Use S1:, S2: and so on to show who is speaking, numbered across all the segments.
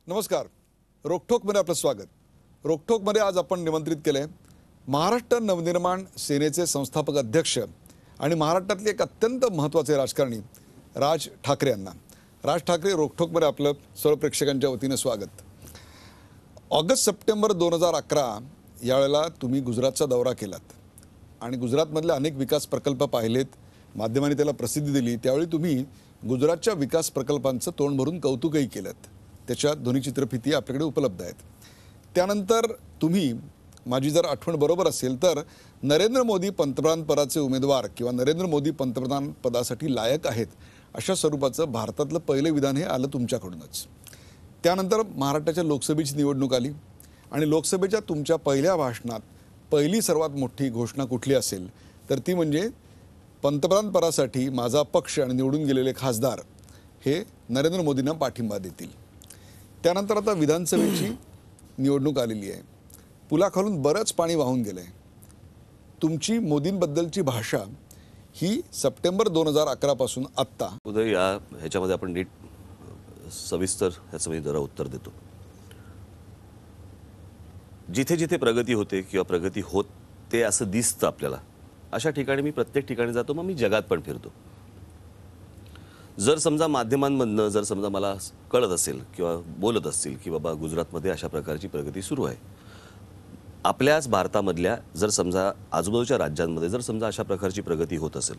S1: नमस्कार. रोकठोकमध्ये आपलं स्वागत. रोकठोकमध्ये आज आपण निमंत्रित केले महाराष्ट्र नवनिर्माण सेनेचे संस्थापक अध्यक्ष आणि महाराष्ट्रातले एक अत्यंत महत्त्वाचे राजकारणी राज ठाकरे यांना. राज ठाकरे, रोकठोकमध्ये आपलं सर्व प्रेक्षकांच्या वतीनं स्वागत. ऑगस्ट-सप्टेंबर 2011 यावेळेला तुम्ही गुजरातचा दौरा केलात आणि गुजरातमधले अनेक विकास प्रकल्प पाहिलेत, माध्यमांनी त्याला प्रसिद्धी दिली. त्यावेळी तुम्ही गुजरातच्या विकास प्रकल्पांचं तोंड भरून कौतुकही केलं. त्याच्या दोन्ही चित्रफिती आपल्याकडे उपलब्ध आहेत. त्यानंतर तुम्ही, माझी जर आठवण बरोबर असेल तर, नरेंद्र मोदी पंतप्रधान पदाचे उमेदवार किंवा नरेंद्र मोदी पंतप्रधान पदासाठी लायक आहेत अशा स्वरूपाचं भारतातलं पहिलं विधान हे आलं तुमच्याकडूनच. त्यानंतर महाराष्ट्राच्या लोकसभेची निवडणूक आली आणि लोकसभेच्या तुमच्या पहिल्या भाषणात पहिली सर्वात मोठी घोषणा कुठली असेल तर ती म्हणजे पंतप्रधान पदासाठी माझा पक्ष आणि निवडून गेलेले खासदार हे नरेंद्र मोदींना पाठिंबा देतील. त्यानंतर आता विधानसभेची निवडणूक आलेली आहे. पुलाखालून बरंच पाणी वाहून गेलं आहे. तुमची मोदींबद्दलची भाषा ही सप्टेंबर 2011 पासून आत्ता.
S2: उदय, ह्याच्यामध्ये आपण नीट सविस्तर ह्याचं मी जरा उत्तर देतो. जिथे जिथे प्रगती होते किंवा प्रगती होते असं दिसतं आपल्याला, अशा ठिकाणी मी प्रत्येक ठिकाणी जातो. मग मी जगात पण फिरतो. जर समजा माध्यमांमधनं जर समजा मला कळत असेल किंवा बोलत असतील की बाबा गुजरातमध्ये अशा प्रकारची प्रगती सुरू आहे, आपल्याच भारतामधल्या जर समजा आजूबाजूच्या राज्यांमध्ये जर समजा अशा प्रकारची प्रगती होत असेल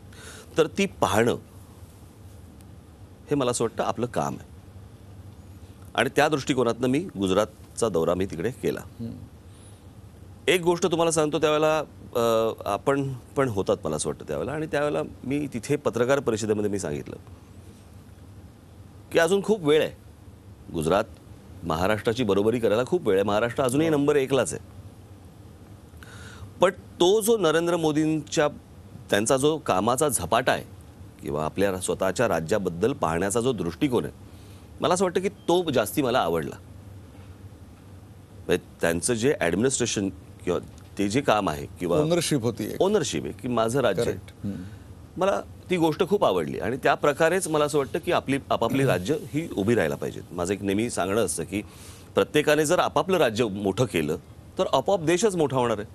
S2: तर ती पाहणं हे मला असं वाटतं आपलं काम आहे. आणि त्या दृष्टिकोनातनं मी गुजरातचा दौरा मी तिकडे केला. एक गोष्ट तुम्हाला सांगतो, त्यावेळेला आपण पण होतात मला असं वाटतं त्यावेळेला, आणि त्यावेळेला मी तिथे पत्रकार परिषदेमध्ये मी सांगितलं की अजून खूप वेळ आहे. गुजरात महाराष्ट्राची बरोबरी करायला खूप वेळ आहे. महाराष्ट्र अजूनही नंबर 1लाच आहे. पण तो जो नरेंद्र मोदींच्या त्यांचा जो कामाचा झपाटा आहे किंवा आपल्या स्वतःच्या राज्याबद्दल पाहण्याचा जो दृष्टिकोन आहे, मला असं वाटतं की तो जास्ती मला आवडला. त्यांचं जे ॲडमिनिस्ट्रेशन किंवा ते जे काम आहे किंवा
S1: ओनरशिप होती,
S2: ओनरशिप आहे की माझं राज्य आहे, मला ती गोष्ट खूप आवडली. आणि त्या प्रकारेच मला असं वाटतं की आपापली राज्य ही उभी राहायला पाहिजेत. माझं एक नेहमी सांगणं असतं की प्रत्येकाने जर आपापलं राज्य मोठं केलं तर आपोआप देशच मोठा होणार आहे.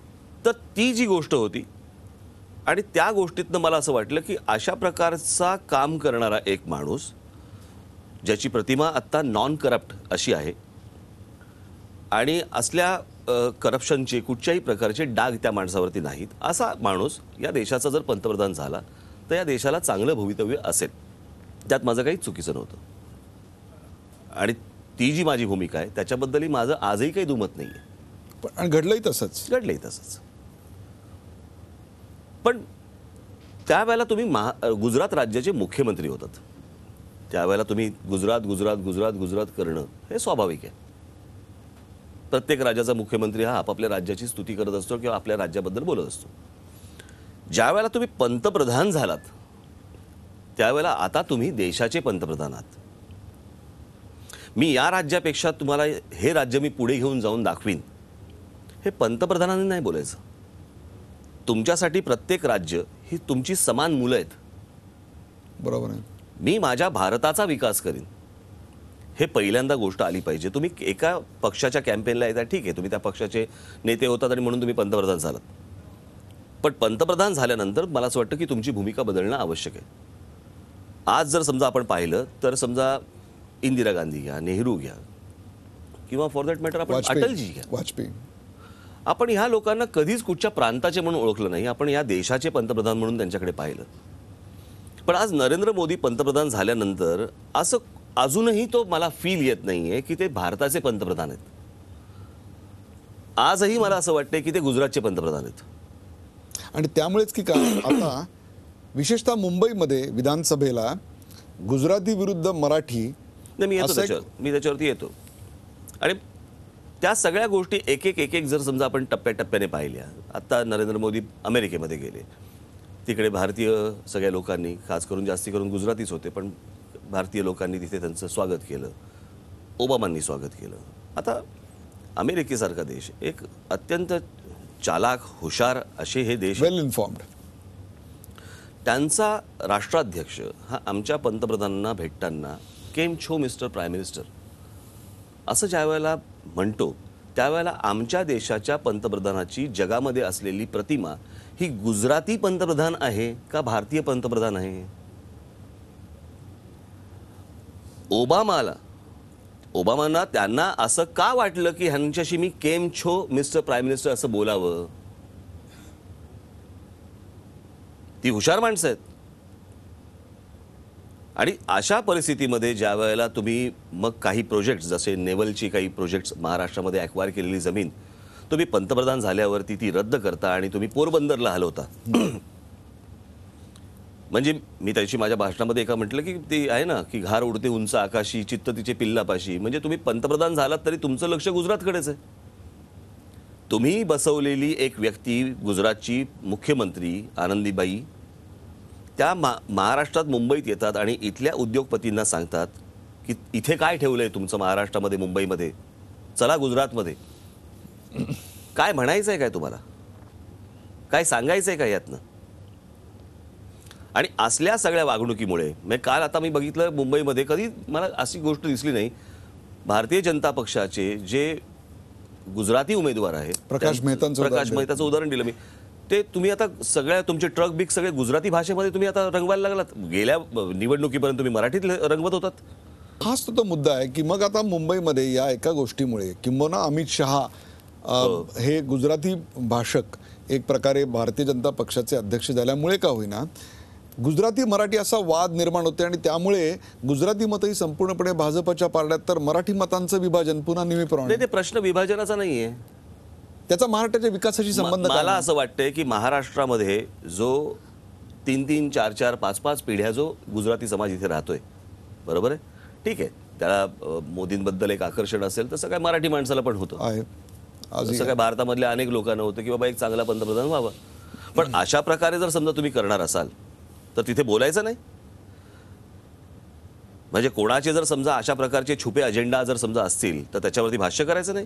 S2: तर ती जी गोष्ट होती आणि त्या गोष्टीतनं मला असं वाटलं की अशा प्रकारचा काम करणारा एक माणूस, ज्याची प्रतिमा आत्ता नॉन करप्ट अशी आहे आणि असल्या करप्शनचे कुठच्याही प्रकारचे डाग त्या माणसावरती नाहीत, असा माणूस या देशाचा जर पंतप्रधान झाला तर या देशाला चांगलं भवितव्य असेल. त्यात माझं काही चुकीचं नव्हतं. आणि ती जी माझी भूमिका आहे त्याच्याबद्दलही माझं आजही काही दुमत नाही आहे.
S1: पण घडलंही तसंच.
S2: पण त्यावेळेला तुम्ही गुजरात राज्याचे मुख्यमंत्री होतात. त्यावेळेला तुम्ही गुजरात करणं हे स्वाभाविक आहे. प्रत्येक राज्याचा मुख्यमंत्री हा आपापल्या राज्याची स्तुती करत असतो किंवा आपल्या राज्याबद्दल बोलत असतो. ज्या वेळेला तुम्ही पंतप्रधान झालात त्यावेळेला आता तुम्ही देशाचे पंतप्रधान आहात. मी या राज्यापेक्षा तुम्हाला हे राज्य मी पुढे घेऊन जाऊन दाखवीन, हे पंतप्रधानांनी नाही बोलायचं. तुमच्यासाठी प्रत्येक राज्य ही तुमची समान मुलं आहेत.
S1: बरोबर आहे.
S2: मी माझ्या भारताचा विकास करीन, हे पहिल्यांदा गोष्ट आली पाहिजे. तुम्ही एका पक्षाच्या कॅम्पेनला येता, ठीक आहे, तुम्ही त्या पक्षाचे नेते होतात आणि म्हणून तुम्ही पंतप्रधान झालात. पण पंतप्रधान झाल्यानंतर मला असं वाटतं की तुमची भूमिका बदलणं आवश्यक आहे. आज जर समजा आपण पाहिलं तर समजा इंदिरा गांधी घ्या, नेहरू घ्या किंवा फॉर दॅट मॅटर आपण अटलजी घ्या,
S1: वाजपेयी,
S2: आपण ह्या लोकांना कधीच कुठच्या प्रांताचे म्हणून ओळखलं नाही. आपण या देशाचे पंतप्रधान म्हणून त्यांच्याकडे पाहिलं. पण आज नरेंद्र मोदी पंतप्रधान झाल्यानंतर असं अजूनही तो मला फील येत नाहीये की ते भारताचे पंतप्रधान आहेत. आजही मला असं वाटतंय की ते गुजरातचे पंतप्रधान आहेत.
S1: आणि त्यामुळेच की काय आता विशेषतः मुंबईमध्ये विधानसभेला गुजराती विरुद्ध मराठी,
S2: मी त्याच्यावरती येतो. आणि त्या सगळ्या गोष्टी एक एक जर समजा आपण टप्प्याटप्प्याने पाहिल्या. आता नरेंद्र मोदी अमेरिकेमध्ये गेले, तिकडे भारतीय सगळ्या लोकांनी, खास करून जास्ती करून गुजरातीच होते, पण भारतीय लोकांनी तिथे त्यांचं स्वागत केलं. ओबामांनी स्वागत केलं. आता अमेरिकेसारखा देश, एक अत्यंत चालाक, हुशार असे हे देश,
S1: वेल इन्फॉर्म्ड,
S2: त्यांचा राष्ट्राध्यक्ष हा आमच्या पंतप्रधानांना भेटताना केम छो मिस्टर प्राईम मिनिस्टर असं ज्या वेळेला म्हणतो त्यावेळेला आमच्या देशाच्या पंतप्रधानाची जगामध्ये असलेली प्रतिमा ही गुजराती पंतप्रधान आहे का भारतीय पंतप्रधान आहे? ओबामांना त्यांना असं का वाटलं की ह्यांच्याशी मी केम छो मिस्टर प्राईम मिनिस्टर असं बोलावं? ती हुशार माणसं आहेत. आणि अशा परिस्थितीमध्ये ज्या वेळेला तुम्ही मग काही प्रोजेक्ट्स जसे नेव्हलची काही प्रोजेक्ट्स महाराष्ट्रामध्ये ॲक्वायर केलेली जमीन तुम्ही पंतप्रधान झाल्यावरती ती रद्द करता आणि तुम्ही पोरबंदरला हलवता. म्हणजे मी त्याची माझ्या भाषणामध्ये एका म्हटलं की ती आहे ना की घार उडते उंच आकाशी चित्त तिचे पिल्लापाशी. म्हणजे तुम्ही पंतप्रधान झालात तरी तुमचं लक्ष गुजरातकडेच आहे. तुम्ही बसवलेली एक व्यक्ती गुजरातची मुख्यमंत्री आनंदीबाई त्या महाराष्ट्रात मुंबईत येतात आणि इथल्या उद्योगपतींना सांगतात की इथे काय ठेवलंय तुमचं महाराष्ट्रामध्ये मुंबईमध्ये, चला गुजरातमध्ये. काय म्हणायचंय काय तुम्हाला, काय सांगायचंय का यातनं? आणि असल्या सगळ्या वागणुकीमुळे म्हणजे काल आता मी बघितलं मुंबईमध्ये कधी मला अशी गोष्ट दिसली नाही. भारतीय जनता पक्षाचे जे गुजराती उमेदवार आहेत
S1: प्रकाश
S2: मेहताचं उदाहरण दिलं मी. ते तुम्ही आता सगळ्या तुमचे ट्रक बिक सगळे गुजराती भाषेमध्ये तुम्ही आता रंगवायला लागलात. गेल्या निवडणुकीपर्यंत तुम्ही मराठीत रंगवत होतात.
S1: हाच तो मुद्दा आहे की मग आता मुंबईमध्ये या एका गोष्टीमुळे किंबहुना अमित शहा हे गुजराती भाषक एक प्रकारे भारतीय जनता पक्षाचे अध्यक्ष झाल्यामुळे का होईना गुजराती मराठी असा वाद निर्माण होते आणि त्यामुळे गुजराती मतही संपूर्णपणे भाजपच्या पारड्यात तर मराठी मतांचं विभाजन पुन्हा नेहमीप्रमाणे.
S2: ते प्रश्न विभाजनाचा नाहीये,
S1: त्याचा महाराष्ट्राच्या विकासाशी संबंध.
S2: मला असं वाटतंय की महाराष्ट्रामध्ये जो 3-3, 4-4, 5-5 पिढ्या जो गुजराती समाज इथे राहतोय, बरोबर आहे, ठीक आहे, त्याला मोदींबद्दल एक आकर्षण असेल तसं काय मराठी माणसाला पण होतं आहे. असं काय भारतामधल्या अनेक लोकांना होतं की बाबा एक चांगला पंतप्रधान व्हावा. पण अशा प्रकारे जर समजा तुम्ही करणार असाल तर तिथे बोलायचं नाही. म्हणजे कोणाचे जर समजा अशा प्रकारचे छुपे अजेंडा जर समजा असतील तर त्याच्यावरती भाष्य करायचं नाही.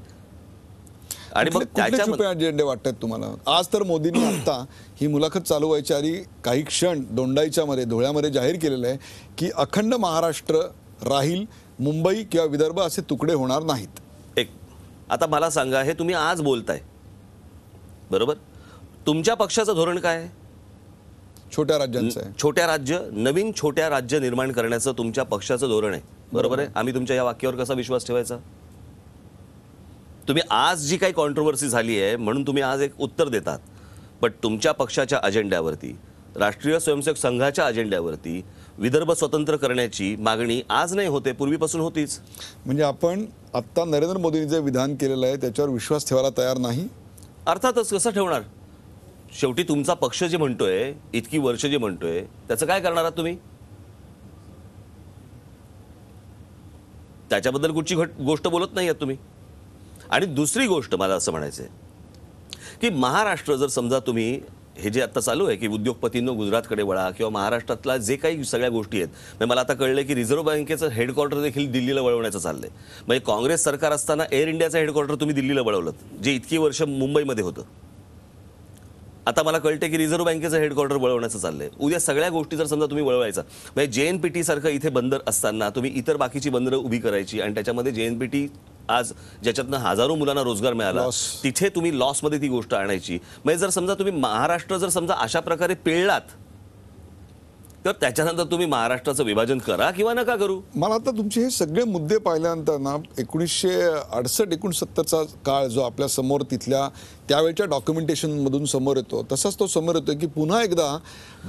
S2: आणि मग
S1: छुपे अजेंडे वाटतात तुम्हाला? आज तर मोदींनी आता ही मुलाखत चालू व्हायच्या आधी काही क्षण दोंडाईच्या मध्ये धुळ्यामध्ये जाहीर केलेलं आहे की अखंड महाराष्ट्र राहील, मुंबई किंवा विदर्भ असे तुकडे होणार नाहीत.
S2: एक आता मला सांगा, हे तुम्ही आज बोलताय बरोबर, तुमच्या पक्षाचं धोरण काय आहे?
S1: छोट्या राज्यांचं आहे.
S2: छोट्या राज्य, नवीन छोट्या राज्य निर्माण करण्याचं तुमच्या पक्षाचं धोरण आहे, बरोबर आहे. आम्ही तुमच्या या वाक्यावर कसा विश्वास ठेवायचा? तुम्ही आज जी काही कॉन्ट्रोवर्सी झाली आहे म्हणून तुम्ही आज एक उत्तर देतात, पण तुमच्या पक्षाच्या अजेंड्यावरती, राष्ट्रीय स्वयंसेवक संघाच्या अजेंड्यावरती विदर्भ स्वतंत्र करण्याची मागणी आज नाही होते, पूर्वीपासून होतीच.
S1: म्हणजे आपण आत्ता नरेंद्र मोदींनी जे विधान केलेलं आहे त्याच्यावर विश्वास ठेवायला तयार नाही?
S2: अर्थातच. कसं ठेवणार? शेवटी तुमचा पक्ष जे म्हणतोय, इतकी वर्ष जे म्हणतोय, त्याचं काय करणार आहात तुम्ही? त्याच्याबद्दल कुठची गोष्ट बोलत नाही आहात तुम्ही. आणि दुसरी गोष्ट मला असं म्हणायचं आहे की महाराष्ट्र जर समजा तुम्ही हे जे आता चालू आहे की उद्योगपतींनो गुजरातकडे वळा किंवा महाराष्ट्रातला जे काही सगळ्या गोष्टी आहेत, म्हणजे मला आता कळलं की रिझर्व्ह बँकेचं हेडक्वार्टर देखील दिल्लीला वळवण्याचं चाललंय. म्हणजे काँग्रेस सरकार असताना एअर इंडियाचं हेडक्वार्टर तुम्ही दिल्लीला वळवलं, जे इतकी वर्ष मुंबईमध्ये होतं. आता मला कळते की रिझर्व्ह बँकेचं हेडक्वार्टर वळवण्याचं चाललंय. उद्या सगळ्या गोष्टी जर समजा तुम्ही वळवायचा, म्हणजे JNPT सारखं इथे बंदर असताना तुम्ही इतर बाकीची बंदरं उभी करायची आणि त्याच्यामध्ये JNPT आज ज्याच्यातनं हजारो मुलांना रोजगार मिळाला तिथे तुम्ही लॉसमध्ये ती गोष्ट आणायची. म्हणजे जर समजा तुम्ही महाराष्ट्र जर समजा अशा प्रकारे पिळलात तर त्याच्यानंतर तुम्ही महाराष्ट्राचं विभाजन करा किंवा नका करू.
S1: मला आता तुमचे हे सगळे मुद्दे पाहिल्यानंतर ना 1968-69चा काळ जो आपल्या समोर तिथल्या त्यावेळच्या डॉक्युमेंटेशनमधून समोर येतो तसाच तो समोर येतो की पुन्हा एकदा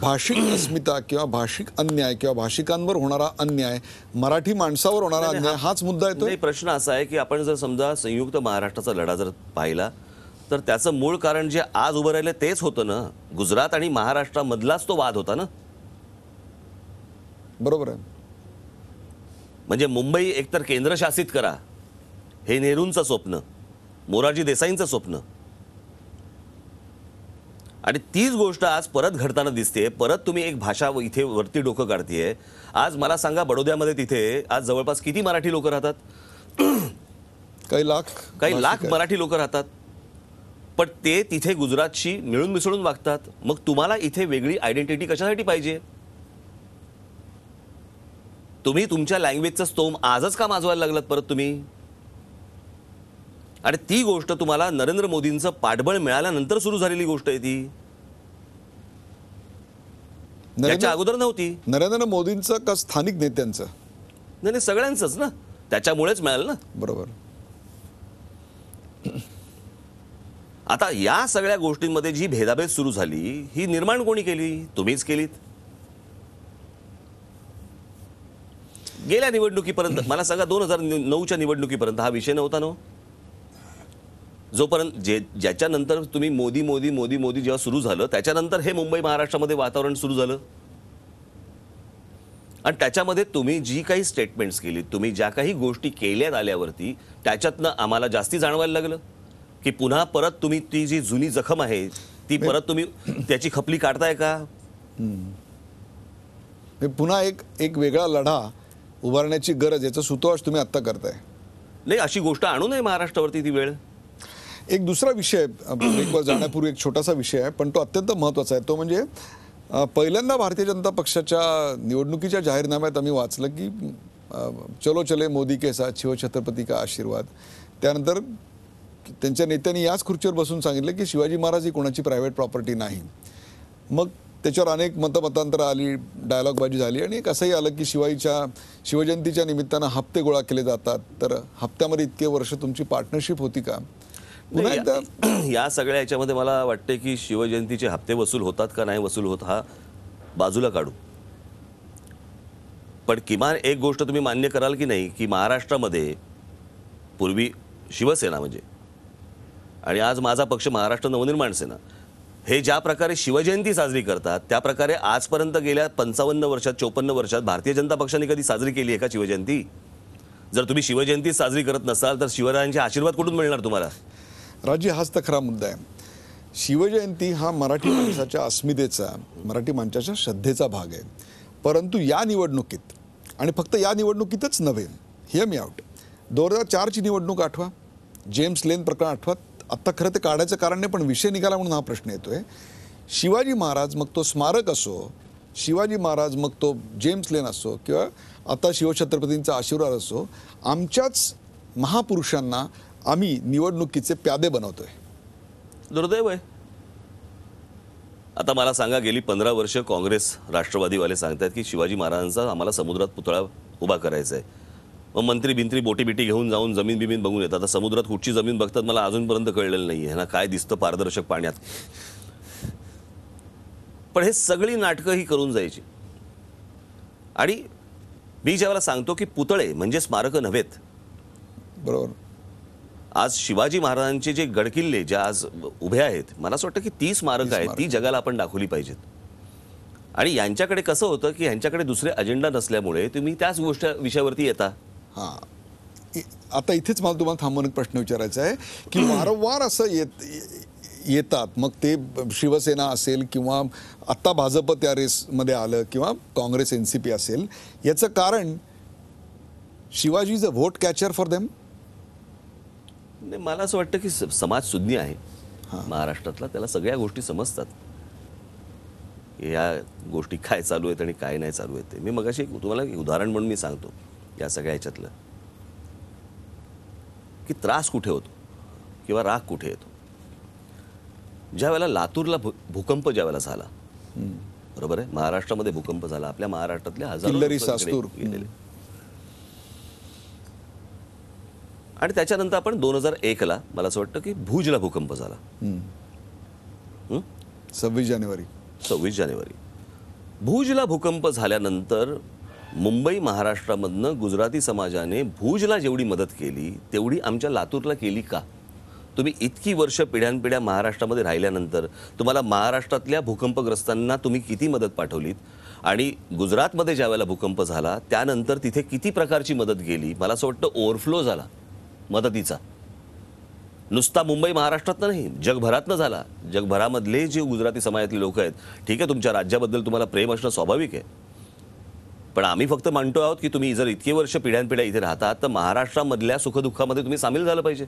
S1: भाषिक अस्मिता किंवा भाषिक अन्याय किंवा भाषिकांवर होणारा अन्याय, मराठी माणसावर होणारा अन्याय हाच मुद्दा येतो.
S2: प्रश्न असा आहे की आपण जर समजा संयुक्त महाराष्ट्राचा लढा जर पाहिला तर त्याचं मूळ कारण जे आज उभं राहिलं तेच होतं ना. गुजरात आणि महाराष्ट्रामधलाच तो वाद होता ना.
S1: बरोबर आहे.
S2: म्हणजे मुंबई एकतर केंद्रशासित करा हे नेहरूंचं स्वप्न, मोरारजी देसाईंचं स्वप्न, आणि तीच गोष्ट आज परत घडताना दिसते. परत तुम्ही एक भाषा इथे वरती डोकं काढतीये. आज मला सांगा, बडोद्यामध्ये तिथे आज जवळपास किती मराठी लोक राहतात? काही लाख मराठी लोक राहतात. पण ते तिथे गुजरातशी मिळून मिसळून वागतात. मग तुम्हाला इथे वेगळी आयडेंटिटी कशासाठी पाहिजे? तुम्ही तुमच्या लँग्वेजचं स्तोम आजच का माजवायला लागलात परत तुम्ही? आणि ती गोष्ट तुम्हाला नरेंद्र मोदींचं पाठबळ मिळाल्यानंतर सुरू झालेली गोष्ट आहे ती, त्याच्या अगोदर नव्हती.
S1: नरेंद्र मोदींचं का स्थानिक नेत्यांचं?
S2: नाही नाही, सगळ्यांचंच ना, त्याच्यामुळेच मिळालं ना.
S1: बरोबर.
S2: आता या सगळ्या गोष्टींमध्ये जी भेदाभेद सुरू झाली ही निर्माण कोणी केली? तुम्हीच केलीत. गेल्या निवडणुकीपर्यंत मला सांगा, 2009च्या निवडणुकीपर्यंत हा विषय नव्हता ना. जोपर्यंत ज्याच्यानंतर तुम्ही मोदी मोदी मोदी मोदी जेव्हा सुरू झालं त्याच्यानंतर हे मुंबई महाराष्ट्रामध्ये वातावरण सुरू झालं. आणि त्याच्यामध्ये तुम्ही जी काही स्टेटमेंट्स केली, तुम्ही ज्या काही गोष्टी केल्यात आल्यावरती त्याच्यातनं आम्हाला जास्ती जाणवायला लागलं की पुन्हा परत तुम्ही ती जी जुनी जखम आहे ती परत तुम्ही त्याची खपली काढताय का.
S1: पुन्हा एक वेगळा लढा उभारण्याची गरज, याचा सुतोवाच तुम्ही आत्ता करताय.
S2: नाही, अशी गोष्ट आणू नये महाराष्ट्रावरती ती वेळ.
S1: एक दुसरा विषय ब्रेकवर जाण्यापूर्वी एक छोटासा विषय आहे, पण तो अत्यंत महत्त्वाचा आहे. तो म्हणजे पहिल्यांदा भारतीय जनता पक्षाच्या निवडणुकीच्या जाहीरनाम्यात आम्ही वाचलं की चलो चले मोदी के साथ शिवछत्रपती का आशीर्वाद. त्यानंतर त्यांच्या नेत्यांनी याच खुर्चीवर बसून सांगितलं की शिवाजी महाराज ही कोणाची प्रायव्हेट प्रॉपर्टी नाही. मग त्याच्यावर अनेक मतमतांतरं आली, डायलॉगबाजी झाली आणि एक असंही आलं की शिवजयंतीच्या निमित्तानं हप्ते गोळा केले जातात. तर हप्त्यामध्ये इतके वर्ष तुमची पार्टनरशिप होती का? पुन्हा एकदा
S2: या सगळ्या याच्यामध्ये मला वाटते की शिवजयंतीचे हप्ते वसूल होतात का नाही वसूल होत हा बाजूला काढू, पण किमान एक गोष्ट तुम्ही मान्य कराल की नाही की महाराष्ट्रामध्ये पूर्वी शिवसेना म्हणजे आणि आज माझा पक्ष महाराष्ट्र नवनिर्माण सेना हे ज्या प्रकारे शिवजयंती साजरी करतात त्या प्रकारे आजपर्यंत गेल्या 55 वर्षात 54 वर्षात भारतीय जनता पक्षाने कधी साजरी केली आहे का शिवजयंती? जर तुम्ही शिवजयंती साजरी करत नसाल तर शिवरायांचे आशीर्वाद कुठून मिळणार तुम्हाला?
S1: राजी, हाच तर खरा मुद्दा आहे. शिवजयंती हा मराठी माणसाच्या अस्मितेचा, मराठी माणसाच्या श्रद्धेचा भाग आहे. परंतु या निवडणुकीत, आणि फक्त या निवडणुकीतच नव्हे, हिअर मी आउट, 2004ची निवडणूक आठवा, जेम्स लेन प्रकरण आठवा. आत्ता खरं ते काढायचं कारण नाही, पण विषय निघाला म्हणून हा प्रश्न येतोय. शिवाजी महाराज, मग तो स्मारक असो, शिवाजी महाराज मग तो जेम्स लेन असो, किंवा आता शिवछत्रपतींचा आशीर्वाद असो, आमच्याच महापुरुषांना आम्ही निवडणुकीचे प्यादे बनवतोय.
S2: दुर्दैव आहे. आता मला सांगा, गेली 15 वर्ष काँग्रेस राष्ट्रवादीवाले सांगतात की शिवाजी महाराजांचा आम्हाला समुद्रात पुतळा उभा करायचा आहे. मग मंत्री बिंत्री बोटी बिटी घेऊन जाऊन जमीन बिमीन बघून येतात. आता समुद्रात कुठची जमीन बघतात मला अजूनपर्यंत कळलेलं नाही आहे ना, काय दिसतं पारदर्शक पाण्यात. पण हे सगळी नाटकं ही करून जायची. आणि मी ज्यावेळेला सांगतो की पुतळे म्हणजे स्मारकं नव्हेत,
S1: बरोबर,
S2: आज शिवाजी महाराजांचे जे गडकिल्ले ज्या आज उभे आहेत, मला असं वाटतं की ती स्मारकं आहेत ती जगाला आपण दाखवली पाहिजेत. आणि यांच्याकडे कसं होतं की यांच्याकडे दुसरे अजेंडा नसल्यामुळे तुम्ही त्याच विषयावरती येता.
S1: हां, आता इथेच मला तुम्हाला थांबून एक प्रश्न विचारायचा आहे की वारंवार असं येतात, मग ते शिवसेना असेल किंवा आत्ता भाजप त्या रेसमध्ये आलं किंवा काँग्रेस NCP असेल, याचं कारण Shivaji is a vote catcher for them.
S2: मला असं वाटतं की समाज सुज्ञ आहे महाराष्ट्रातला, त्याला सगळ्या गोष्टी समजतात. या गोष्टी काय चालू आहेत आणि काय नाही चालू आहेत ते मी मगाशी तुम्हाला एक उदाहरण म्हणून मी सांगतो. या सगळ्या ह्याच्यातलं की त्रास कुठे होतो किंवा राग कुठे येतो. ज्या वेळेला लातूरला भूकंप ज्या वेळेला झाला, बरोबर आहे, महाराष्ट्रामध्ये भूकंप झाला, आपल्या महाराष्ट्रातले हजारो
S1: किल्लारी, सास्तूर
S2: गेलेले. आणि त्याच्यानंतर आपण 2001ला मला असं वाटतं की भुजला भूकंप झाला.
S1: 26
S2: जानेवारी भुजला भूकंप झाल्यानंतर मुंबई महाराष्ट्रामधनं गुजराती समाजाने भुजला जेवढी मदत केली तेवढी आमच्या लातूरला केली का? तुम्ही इतकी वर्ष पिढ्यानपिढ्या महाराष्ट्रामध्ये राहिल्यानंतर तुम्हाला महाराष्ट्रातल्या भूकंपग्रस्तांना तुम्ही किती मदत पाठवलीत? आणि गुजरातमध्ये ज्या वेळेला भूकंप झाला त्यानंतर तिथे किती प्रकारची मदत गेली? मला असं वाटतं ओव्हरफ्लो झाला मदतीचा. नुसता मुंबई महाराष्ट्रातनं नाही, जगभरातनं झाला. जगभरामधले जे गुजराती समाजातले लोक आहेत, ठीक आहे, तुमच्या राज्याबद्दल तुम्हाला प्रेम असणं स्वाभाविक आहे, पण आम्ही फक्त म्हणतो आहोत की तुम्ही जर इतके वर्ष पिढ्यानपिढ्या इथे राहतात तर महाराष्ट्रामधल्या सुखदुःखामध्ये तुम्ही सामील झालं पाहिजे.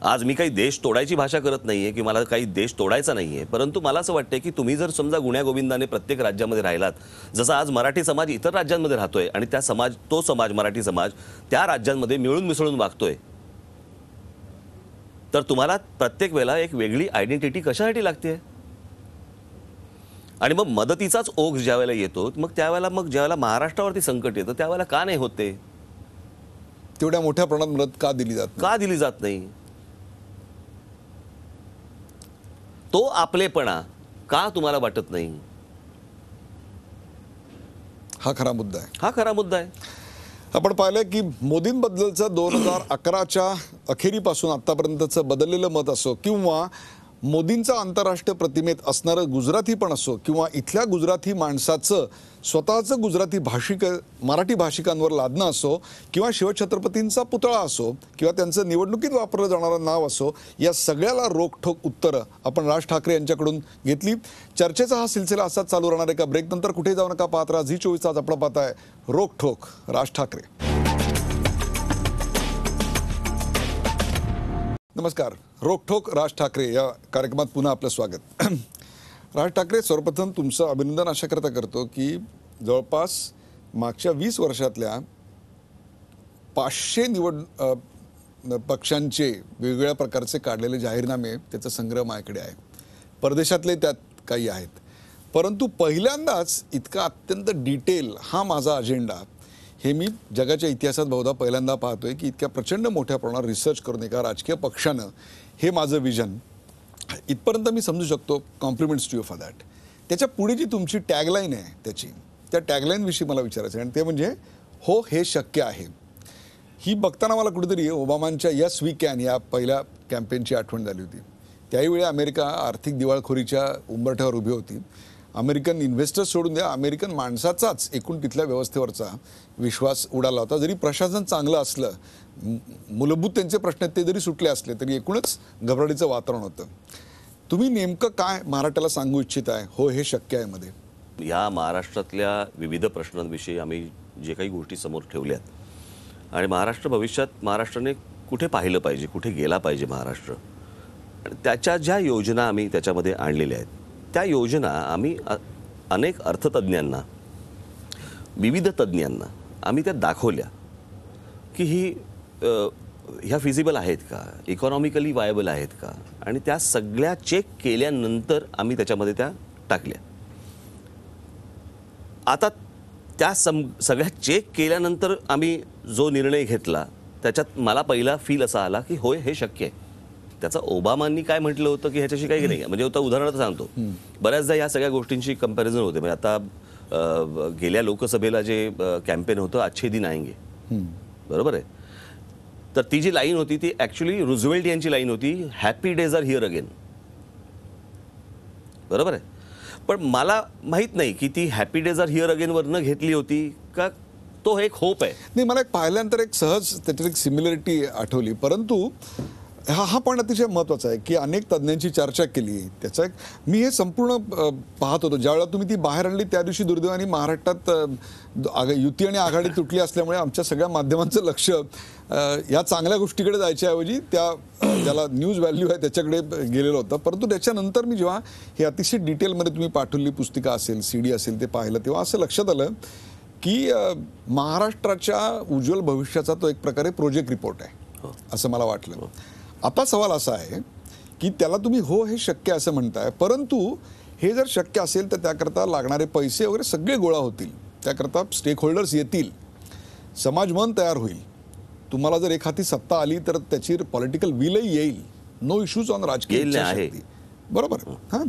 S2: आज मी काही देश तोडायची भाषा करत नाहीये की मला काही देश तोडायचा नाहीये, परंतु मला असं वाटतंय की तुम्ही जर समजा गुण्यागोविंदाने प्रत्येक राज्यामध्ये राहिलात, जसं आज मराठी समाज इतर राज्यांमध्ये राहतोय आणि तो समाज मराठी समाज त्या राज्यांमध्ये मिळून मिसळून वागतोय, तर तुम्हाला प्रत्येक वेळेला एक वेगळी आयडेंटिटी कशासाठी लागते? आणि मग मदतीचाच ओघ ज्या वेळेला येतो, मग ज्यावेळेला महाराष्ट्रावरती संकट येतं त्यावेळेला का नाही होते?
S1: तेवढ्या मोठ्या प्रमाणात मदत का दिली जात नाही?
S2: का दिली जात नाही? तो आपलेपणा का तुम्हाला वाटत नाही?
S1: हा खरा मुद्दा आहे.
S2: हा खरा मुद्दा आहे.
S1: आपण पाहिलं की मोदींबद्दलचं 2011च्या अखेरीपासून आतापर्यंतचं बदललेलं मत असो, किंवा मोदींचा आंतरराष्ट्रीय प्रतिमेत असणारं गुजराती पण असो, किंवा इथल्या गुजराती माणसाचं स्वतःचं गुजराती मराठी भाषिकांवर लादणं असो, किंवा शिवछत्रपतींचा पुतळा असो, किंवा त्यांचं निवडणुकीत वापरलं जाणारं नाव असो, या सगळ्याला रोखठोक उत्तरं आपण राज ठाकरे यांच्याकडून घेतली. चर्चेचा हा सिलसिला असाच चालू राहणार आहे. का ब्रेक नंतर कुठे जाऊ नका, पाहत राहा झी 24 आज. आपण पाहताय रोखठोक राज ठाकरे. नमस्कार. रोखठोक राज ठाकरे या कार्यक्रमात पुन्हा आपलं स्वागत. राज ठाकरे, सर्वप्रथम तुमचं अभिनंदन अशा करता करतो की जवळपास मागच्या 20 वर्षातल्या 500 पक्षांचे वेगवेगळ्या प्रकारचे काढलेले जाहीरनामे, त्याचा संग्रह माझ्याकडे आहे. परदेशातले त्यात काही आहेत, परंतु पहिल्यांदाच इतका अत्यंत डिटेल हा माझा अजेंडा हे मी जगाच्या इतिहासात बहुधा पहिल्यांदा पाहतोय की इतक्या प्रचंड मोठ्या प्रमाणावर रिसर्च करून एका राजकीय पक्षानं हे माझं विजन इथपर्यंत मी समजू शकतो. Compliments to you for that. त्याच्या पुढे जी तुमची टॅगलाईन आहे त्या टॅगलाईनविषयी मला विचारायचं आहे, आणि ते म्हणजे हो हे शक्य आहे. ही बघताना मला कुठेतरी ओबामांच्या यस वी कॅन या पहिल्या कॅम्पेनची आठवण झाली होती. त्याहीवेळी अमेरिका आर्थिक दिवाळखोरीच्या उंबरठ्यावर उभी होती. अमेरिकन इन्व्हेस्टर्स सोडून द्या, अमेरिकन माणसाचाच एकूण तिथल्या व्यवस्थेवरचा विश्वास उडाला होता. जरी प्रशासन चांगलं असलं, मूलभूत त्यांचे प्रश्न आहेत ते जरी सुटले असले, तरी एकूणच घबराटीचं वातावरण होतं. तुम्ही नेमकं काय महाराष्ट्राला सांगू इच्छित आहे हो हे शक्य आहे मध्ये?
S2: या महाराष्ट्रातल्या विविध प्रश्नांविषयी आम्ही जे काही गोष्टी समोर ठेवल्यात, आणि महाराष्ट्राने कुठे पाहिलं पाहिजे, कुठे गेला पाहिजे महाराष्ट्र, आणि त्याच्या ज्या योजना आम्ही त्याच्यामध्ये आणलेल्या आहेत, त्या योजना आम्ही अनेक अर्थतज्ञांना, विविध तज्ज्ञांना आम्ही त्या दाखवल्या की ह्या फिजिबल आहेत का, इकॉनॉमिकली वायबल आहेत का, आणि त्या सगळ्या चेक केल्यानंतर आम्ही त्याच्यामध्ये त्या टाकल्या. आता त्या सगळ्या चेक केल्यानंतर आम्ही जो निर्णय घेतला त्याच्यात मला पहिला फील असा आला की होय हे शक्य आहे. त्याचा ओबामांनी काय म्हटलं होतं की ह्याच्याशी काही नाही, म्हणजे आता उदाहरणार्थ सांगतो, बऱ्याचदा या सगळ्या गोष्टींची कंपॅरिझन होते. म्हणजे आता गेल्या लोकसभेला जे कॅम्पेन होतं अच्छे दिन आएंगे, बरोबर आहे, तर ती जी लाईन होती ती ॲक्च्युली रुझवेल्ट यांची लाईन होती, happy days are here again, बरोबर आहे. पण मला माहीत नाही की ती happy days are here again वरनं घेतली होती का तो एक होप आहे.
S1: नाही, मला एक पाहिल्यानंतर एक सहज त्याच्यात एक सिमिलरिटी आठवली. परंतु हा पण अतिशय महत्त्वाचा आहे की अनेक तज्ज्ञांची चर्चा केली. त्याचा एक मी हे संपूर्ण पाहत होतो. ज्यावेळेला तुम्ही ती बाहेर आणली त्या दिवशी दुर्दैवाने महाराष्ट्रात युती आणि आघाडी तुटली असल्यामुळे आमच्या सगळ्या माध्यमांचं लक्ष या चांगल्या गोष्टीकडे जायच्याऐवजी त्या ज्याला न्यूज व्हॅल्यू आहे त्याच्याकडे गेलेलं होतं. परंतु त्याच्यानंतर मी जेव्हा हे अतिशय डिटेलमध्ये तुम्ही पाठवलेली पुस्तिका असेल, CD असेल, ते पाहिलं तेव्हा असं लक्षात आलं की महाराष्ट्राच्या उज्ज्वल भविष्याचा तो एक प्रकारे प्रोजेक्ट रिपोर्ट आहे असं मला वाटलं. आता सवाल असा आहे की त्याला तुम्ही हो हे शक्य असं म्हणताय, परंतु हे जर शक्य असेल तर त्याकरता लागणारे पैसे वगैरे सगळे गोळा होतील, त्याकरता स्टेक होल्डर्स येतील, समाज मन तयार होईल, तुम्हाला जर एखादी सत्ता आली तर त्याची पॉलिटिकल विलही येईल, नो इश्यूज ऑन राजकीय शक्ती, बरोबर. हां,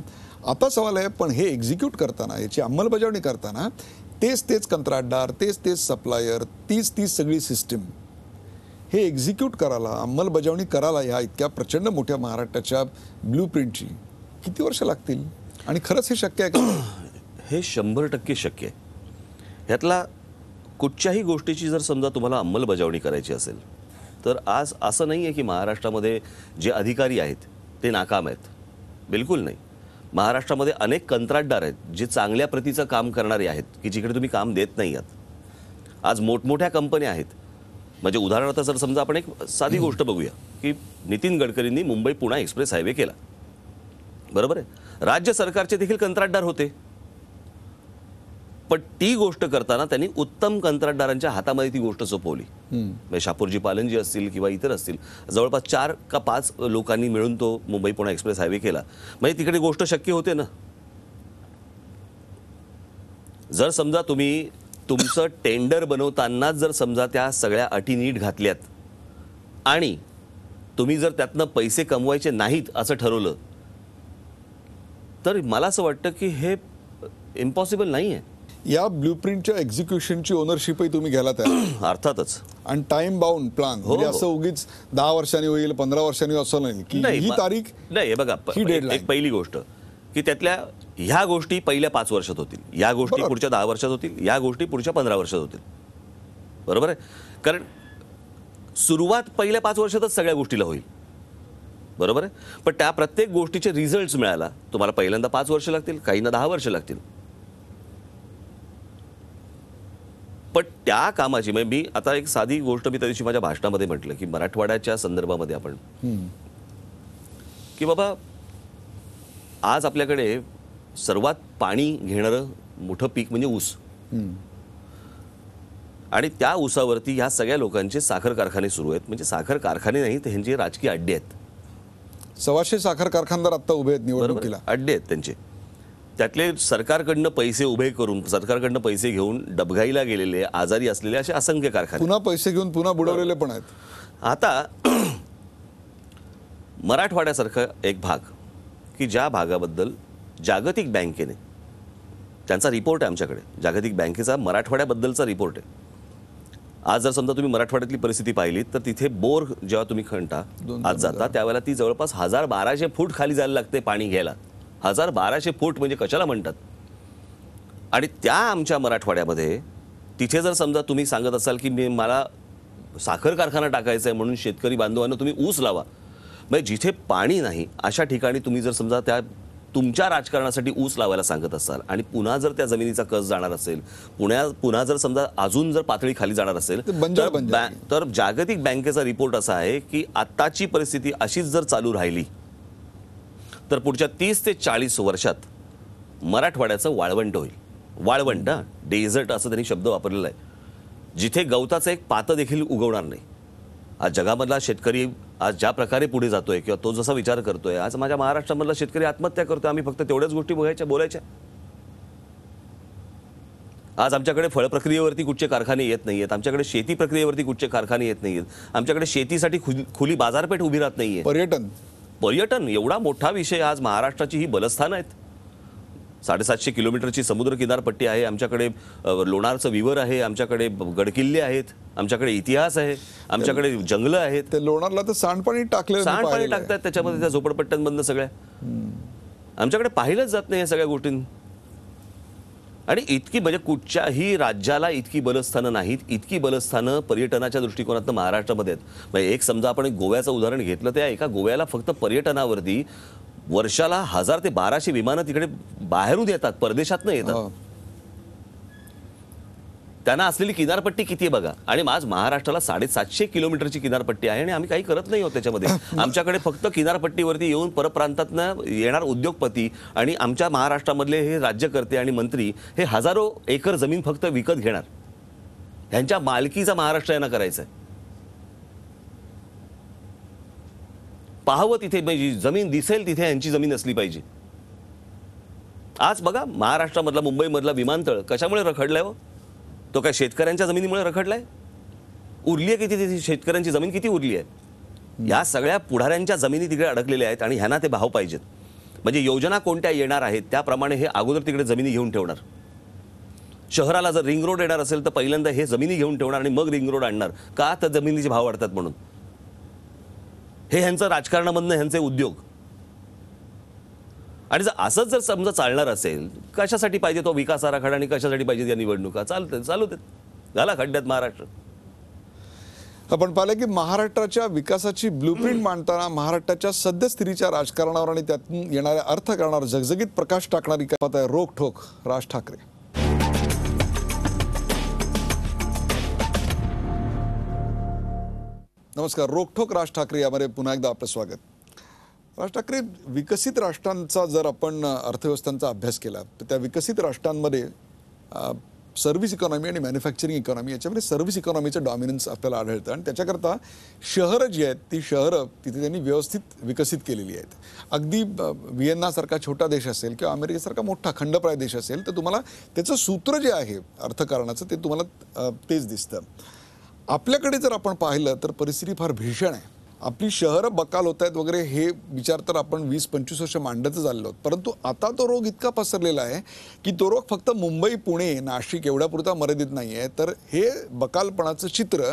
S1: आता सवाल आहे पण हे एक्झिक्यूट करताना, याची अंमलबजावणी करताना तेच कंत्राटदार, तेच सप्लायर, तीच सगळी सिस्टीम, हे एक्झिक्यूट करायला, अंमलबजावणी करायला या इतक्या प्रचंड मोठ्या महाराष्ट्राच्या ब्लूप्रिंटची किती वर्ष लागतील? आणि खरंच हे शक्य आहे का?
S2: हे 100% शक्य आहे. ह्यातला कुठच्याही गोष्टीची जर समजा तुम्हाला अंमलबजावणी करायची असेल तर आज असं नाही आहे की महाराष्ट्रामध्ये जे अधिकारी आहेत ते नाकाम आहेत, बिलकुल नाही. महाराष्ट्रामध्ये अनेक कंत्राटदार आहेत जे चांगल्या प्रतीचं काम करणारे आहेत की जिकडे तुम्ही काम देत नाही आहात. आज मोठमोठ्या कंपन्या आहेत म्हणजे उदाहरणार्थ जर समजा आपण एक साधी गोष्ट बघूया की नितीन गडकरींनी मुंबई पुणे एक्सप्रेस हायवे केला, बरोबर आहे. राज्य सरकारचे देखील कंत्राटदार होते, पण ती गोष्ट करताना त्यांनी उत्तम कंत्राटदारांच्या हातामध्ये ती गोष्ट सोपवली. म्हणजे शापूरजी पालनजी असतील किंवा इतर असतील, जवळपास 4 का 5 लोकांनी मिळून तो मुंबई पुणे एक्सप्रेस हायवे केला. म्हणजे तिकडे गोष्ट शक्य होते ना. जर समजा तुम्ही तुमचं टेंडर बनवतानाच जर समजा त्या सगळ्या अटी नीट घातल्यात आणि तुम्ही जर त्यातनं पैसे कमवायचे नाहीत असं ठरवलं, तर मला असं वाटतं की हे इम्पॉसिबल नाही आहे.
S1: या ब्ल्यूप्रिंटच्या एक्झिक्युशनची ओनरशिपही तुम्ही घ्यायला तयार
S2: अर्थातच.
S1: आणि टाइम बाउंड प्लान, म्हणजे असं उगीच 10 वर्षांनी होईल 15 वर्षांनी असं नाही की ही तारीख
S2: नाही. हे बघा,
S1: ही deadline.
S2: एक पहिली गोष्ट की त्यातल्या ह्या गोष्टी पहिल्या 5 वर्षात होतील, या गोष्टी
S1: बरोबर.
S2: पुढच्या 10 वर्षात होतील, या गोष्टी पुढच्या 15 वर्षात होतील, बरोबर आहे. कारण सुरुवात पहिल्या 5 वर्षातच सगळ्या गोष्टीला होईल, बरोबर आहे. पण त्या प्रत्येक गोष्टीचे रिझल्ट्स मिळायला तुम्हाला पहिल्यांदा 5 वर्ष लागतील, काहींना 10 वर्ष लागतील. पण त्या कामाची, म्हणजे मी आता एक साधी गोष्ट मी त्या दिवशी माझ्या भाषणामध्ये म्हटलं की मराठवाड्याच्या संदर्भामध्ये आपण की बाबा आज आपल्याकडे सर्वात पाणी घेणारं मोठं पीक म्हणजे ऊस, आणि त्या ऊसावरती ह्या सगळ्या लोकांचे साखर कारखाने सुरू आहेत. म्हणजे साखर कारखाने नाही, तर ह्यांचे राजकीय अड्डे आहेत.
S1: 125 साखर कारखानदार आता उभे आहेत निवडणुकीला.
S2: अड्डे आहेत त्यांचे. त्यातले सरकारकडनं पैसे उभे करून, सरकारकडनं पैसे घेऊन डबघाईला गेलेले, आजारी असलेले असे असंख्य कारखाने.
S1: पुन्हा पैसे घेऊन पुन्हा बुडवलेले पण आहेत.
S2: आता मराठवाड्यासारखा एक भाग की ज्या भागाबद्दल जागतिक बँकेने, त्यांचा रिपोर्ट आहे आमच्याकडे, जागतिक बँकेचा मराठवाड्याबद्दलचा रिपोर्ट आहे. आज जर समजा तुम्ही मराठवाड्यातली परिस्थिती पाहिली तर तिथे बोर जेव्हा तुम्ही खणता आज जाता त्यावेळेला ती जवळपास 1200 फूट खाली जायला लागते पाणी घ्यायला. 1200 फूट म्हणजे कशाला म्हणतात. आणि त्या आमच्या मराठवाड्यामध्ये तिथे जर समजा तुम्ही सांगत असाल की मला साखर कारखाना टाकायचा आहे म्हणून शेतकरी बांधवांना तुम्ही ऊस लावा, म्हणजे जिथे पाणी नाही अशा ठिकाणी तुम्ही जर समजा त्या तुमच्या राजकारणासाठी ऊस लावायला सांगत असाल आणि पुन्हा जर त्या जमिनीचा कस जाणार असेल, पुन्हा जर समजा अजून जर पातळी खाली जाणार असेल तर जागतिक बँकेचा रिपोर्ट असा आहे की आत्ताची परिस्थिती अशीच जर चालू राहिली तर पुढच्या 30 ते 40 वर्षात मराठवाड्याचं वाळवंट होईल. वाळवंट, डेझर्ट असं त्यांनी शब्द वापरलेला आहे, जिथे गवताचं एक पातं देखील उगवणार नाही. आज जगामधला शेतकरी आज ज्या प्रकारे पुढे जातोय किंवा तो जसा विचार करतोय, आज माझ्या महाराष्ट्रामधला शेतकरी आत्महत्या करतोय. आम्ही फक्त तेवढ्याच गोष्टी बोलायच्या. आज आमच्याकडे फळ प्रक्रियेवरती कुठचे कारखाने येत नाहीयेत, आमच्याकडे शेती प्रक्रियेवरती कुठचे कारखाने येत नाहीयेत, आमच्याकडे शेतीसाठी खुली बाजारपेठ उभी राहत नाहीये. पर्यटन एवढा मोठा विषय. आज महाराष्ट्राची ही बलस्थानं आहेत. 750 किलोमीटरची समुद्र किनारपट्टी आहे आमच्याकडे, लोणारचं विवर आहे आमच्याकडे, गडकिल्ले आहेत आमच्याकडे, इतिहास आहे आमच्याकडे, जंगलं आहेत.
S1: ते लोणारला तर सांडपाणी
S2: टाकतात त्याच्यामध्ये, त्या झोपडपट्ट्यांमधनं सगळ्या. आमच्याकडे पाहिलंच जात नाही या सगळ्या गोष्टींनी. आणि इतकी म्हणजे कुठच्याही राज्याला इतकी बलस्थानं नाहीत, इतकी बलस्थानं पर्यटनाच्या दृष्टिकोनातून महाराष्ट्रामध्ये आहेत. म्हणजे एक समजा आपण एक गोव्याचं उदाहरण घेतलं, त्या एका गोव्याला फक्त पर्यटनावरती वर्षाला 1000 ते 1200 विमानं तिकडे बाहेरून येतात, परदेशातनं येतात. त्यांना असलेली किनारपट्टी किती आहे बघा. आणि आज महाराष्ट्राला 750 किलोमीटरची किनारपट्टी आहे आणि आम्ही काही करत नाही आहोत त्याच्यामध्ये. आमच्याकडे फक्त किनारपट्टीवरती येऊन परप्रांतातनं येणार उद्योगपती आणि आमच्या महाराष्ट्रामधले हे राज्यकर्ते आणि मंत्री हे हजारो एकर जमीन फक्त विकत घेणार. ह्यांच्या मालकीचा महाराष्ट्र यांना करायचा आहे. पाहावं तिथे, म्हणजे जमीन दिसेल तिथे यांची जमीन असली पाहिजे. आज बघा महाराष्ट्रामधला, मुंबईमधला विमानतळ कशामुळे रखडलाय हो? तो काय शेतकऱ्यांच्या जमिनीमुळे रखडलाय? उरली आहे किती तिथे शेतकऱ्यांची जमीन, किती उरली आहे? या सगळ्या पुढाऱ्यांच्या जमिनी तिकडे अडकलेल्या आहेत आणि ह्यांना ते भाव पाहिजेत. म्हणजे योजना कोणत्या येणार आहेत त्याप्रमाणे हे अगोदर तिकडे जमिनी घेऊन ठेवणार. शहराला जर रिंग रोड येणार असेल तर पहिल्यांदा हे जमिनी घेऊन ठेवणार आणि मग रिंग रोड आणणार. का? तर जमिनीचे भाव वाढतात म्हणून. हे ह्यांचं राजकारणामधनं ह्यांचे उद्योग. आणि जर असंच जर समजा चालणार असेल, कशासाठी पाहिजे तो विकास आराखडा आणि कशासाठी पाहिजे या निवडणुका? चालू देत, झाला खड्ड्यात महाराष्ट्र.
S1: आपण पाहिलं की महाराष्ट्राच्या विकासाची ब्लूप्रिंट मांडताना महाराष्ट्राच्या सद्यस्थितीच्या राजकारणावर आणि त्यातून येणाऱ्या अर्थकारणावर झगझगीत प्रकाश टाकणारी काय आहे रोखठोक राज ठाकरे. नमस्कार. रोखठोक राज ठाकरे यामध्ये पुन्हा एकदा आपलं स्वागत. राज ठाकरे, विकसित राष्ट्रांचा जर आपण अर्थव्यवस्थांचा अभ्यास केला तर त्या विकसित राष्ट्रांमध्ये सर्व्हिस इकॉनॉमी आणि मॅन्युफॅक्चरिंग इकॉनॉमी याच्यामध्ये सर्व्हिस इकॉनॉमीचं डॉमिनन्स आपल्याला आढळतं आणि त्याच्याकरता शहरं जी आहेत ती शहरं तिथे त्यांनी व्यवस्थित विकसित केलेली आहेत. अगदी व्हिएन्नासारखा छोटा देश असेल किंवा अमेरिकेसारखा मोठा खंडप्राय देश असेल तर तुम्हाला त्याचं सूत्र जे आहे अर्थकारणाचं ते तुम्हाला तेच दिसतं. आपल्याकडे जर आपण पाहिलं तर परिस्थिती फार भीषण आहे. आपली शहरं बकाल होत आहेत वगैरे हे विचार तर आपण 20-25 वर्ष मांडतच आलेलो आहोत. परंतु आता तो रोग इतका पसरलेला आहे की तो रोग फक्त मुंबई, पुणे, नाशिक एवढ्यापुरता मर्यादित नाही आहे. तर हे बकालपणाचं चित्र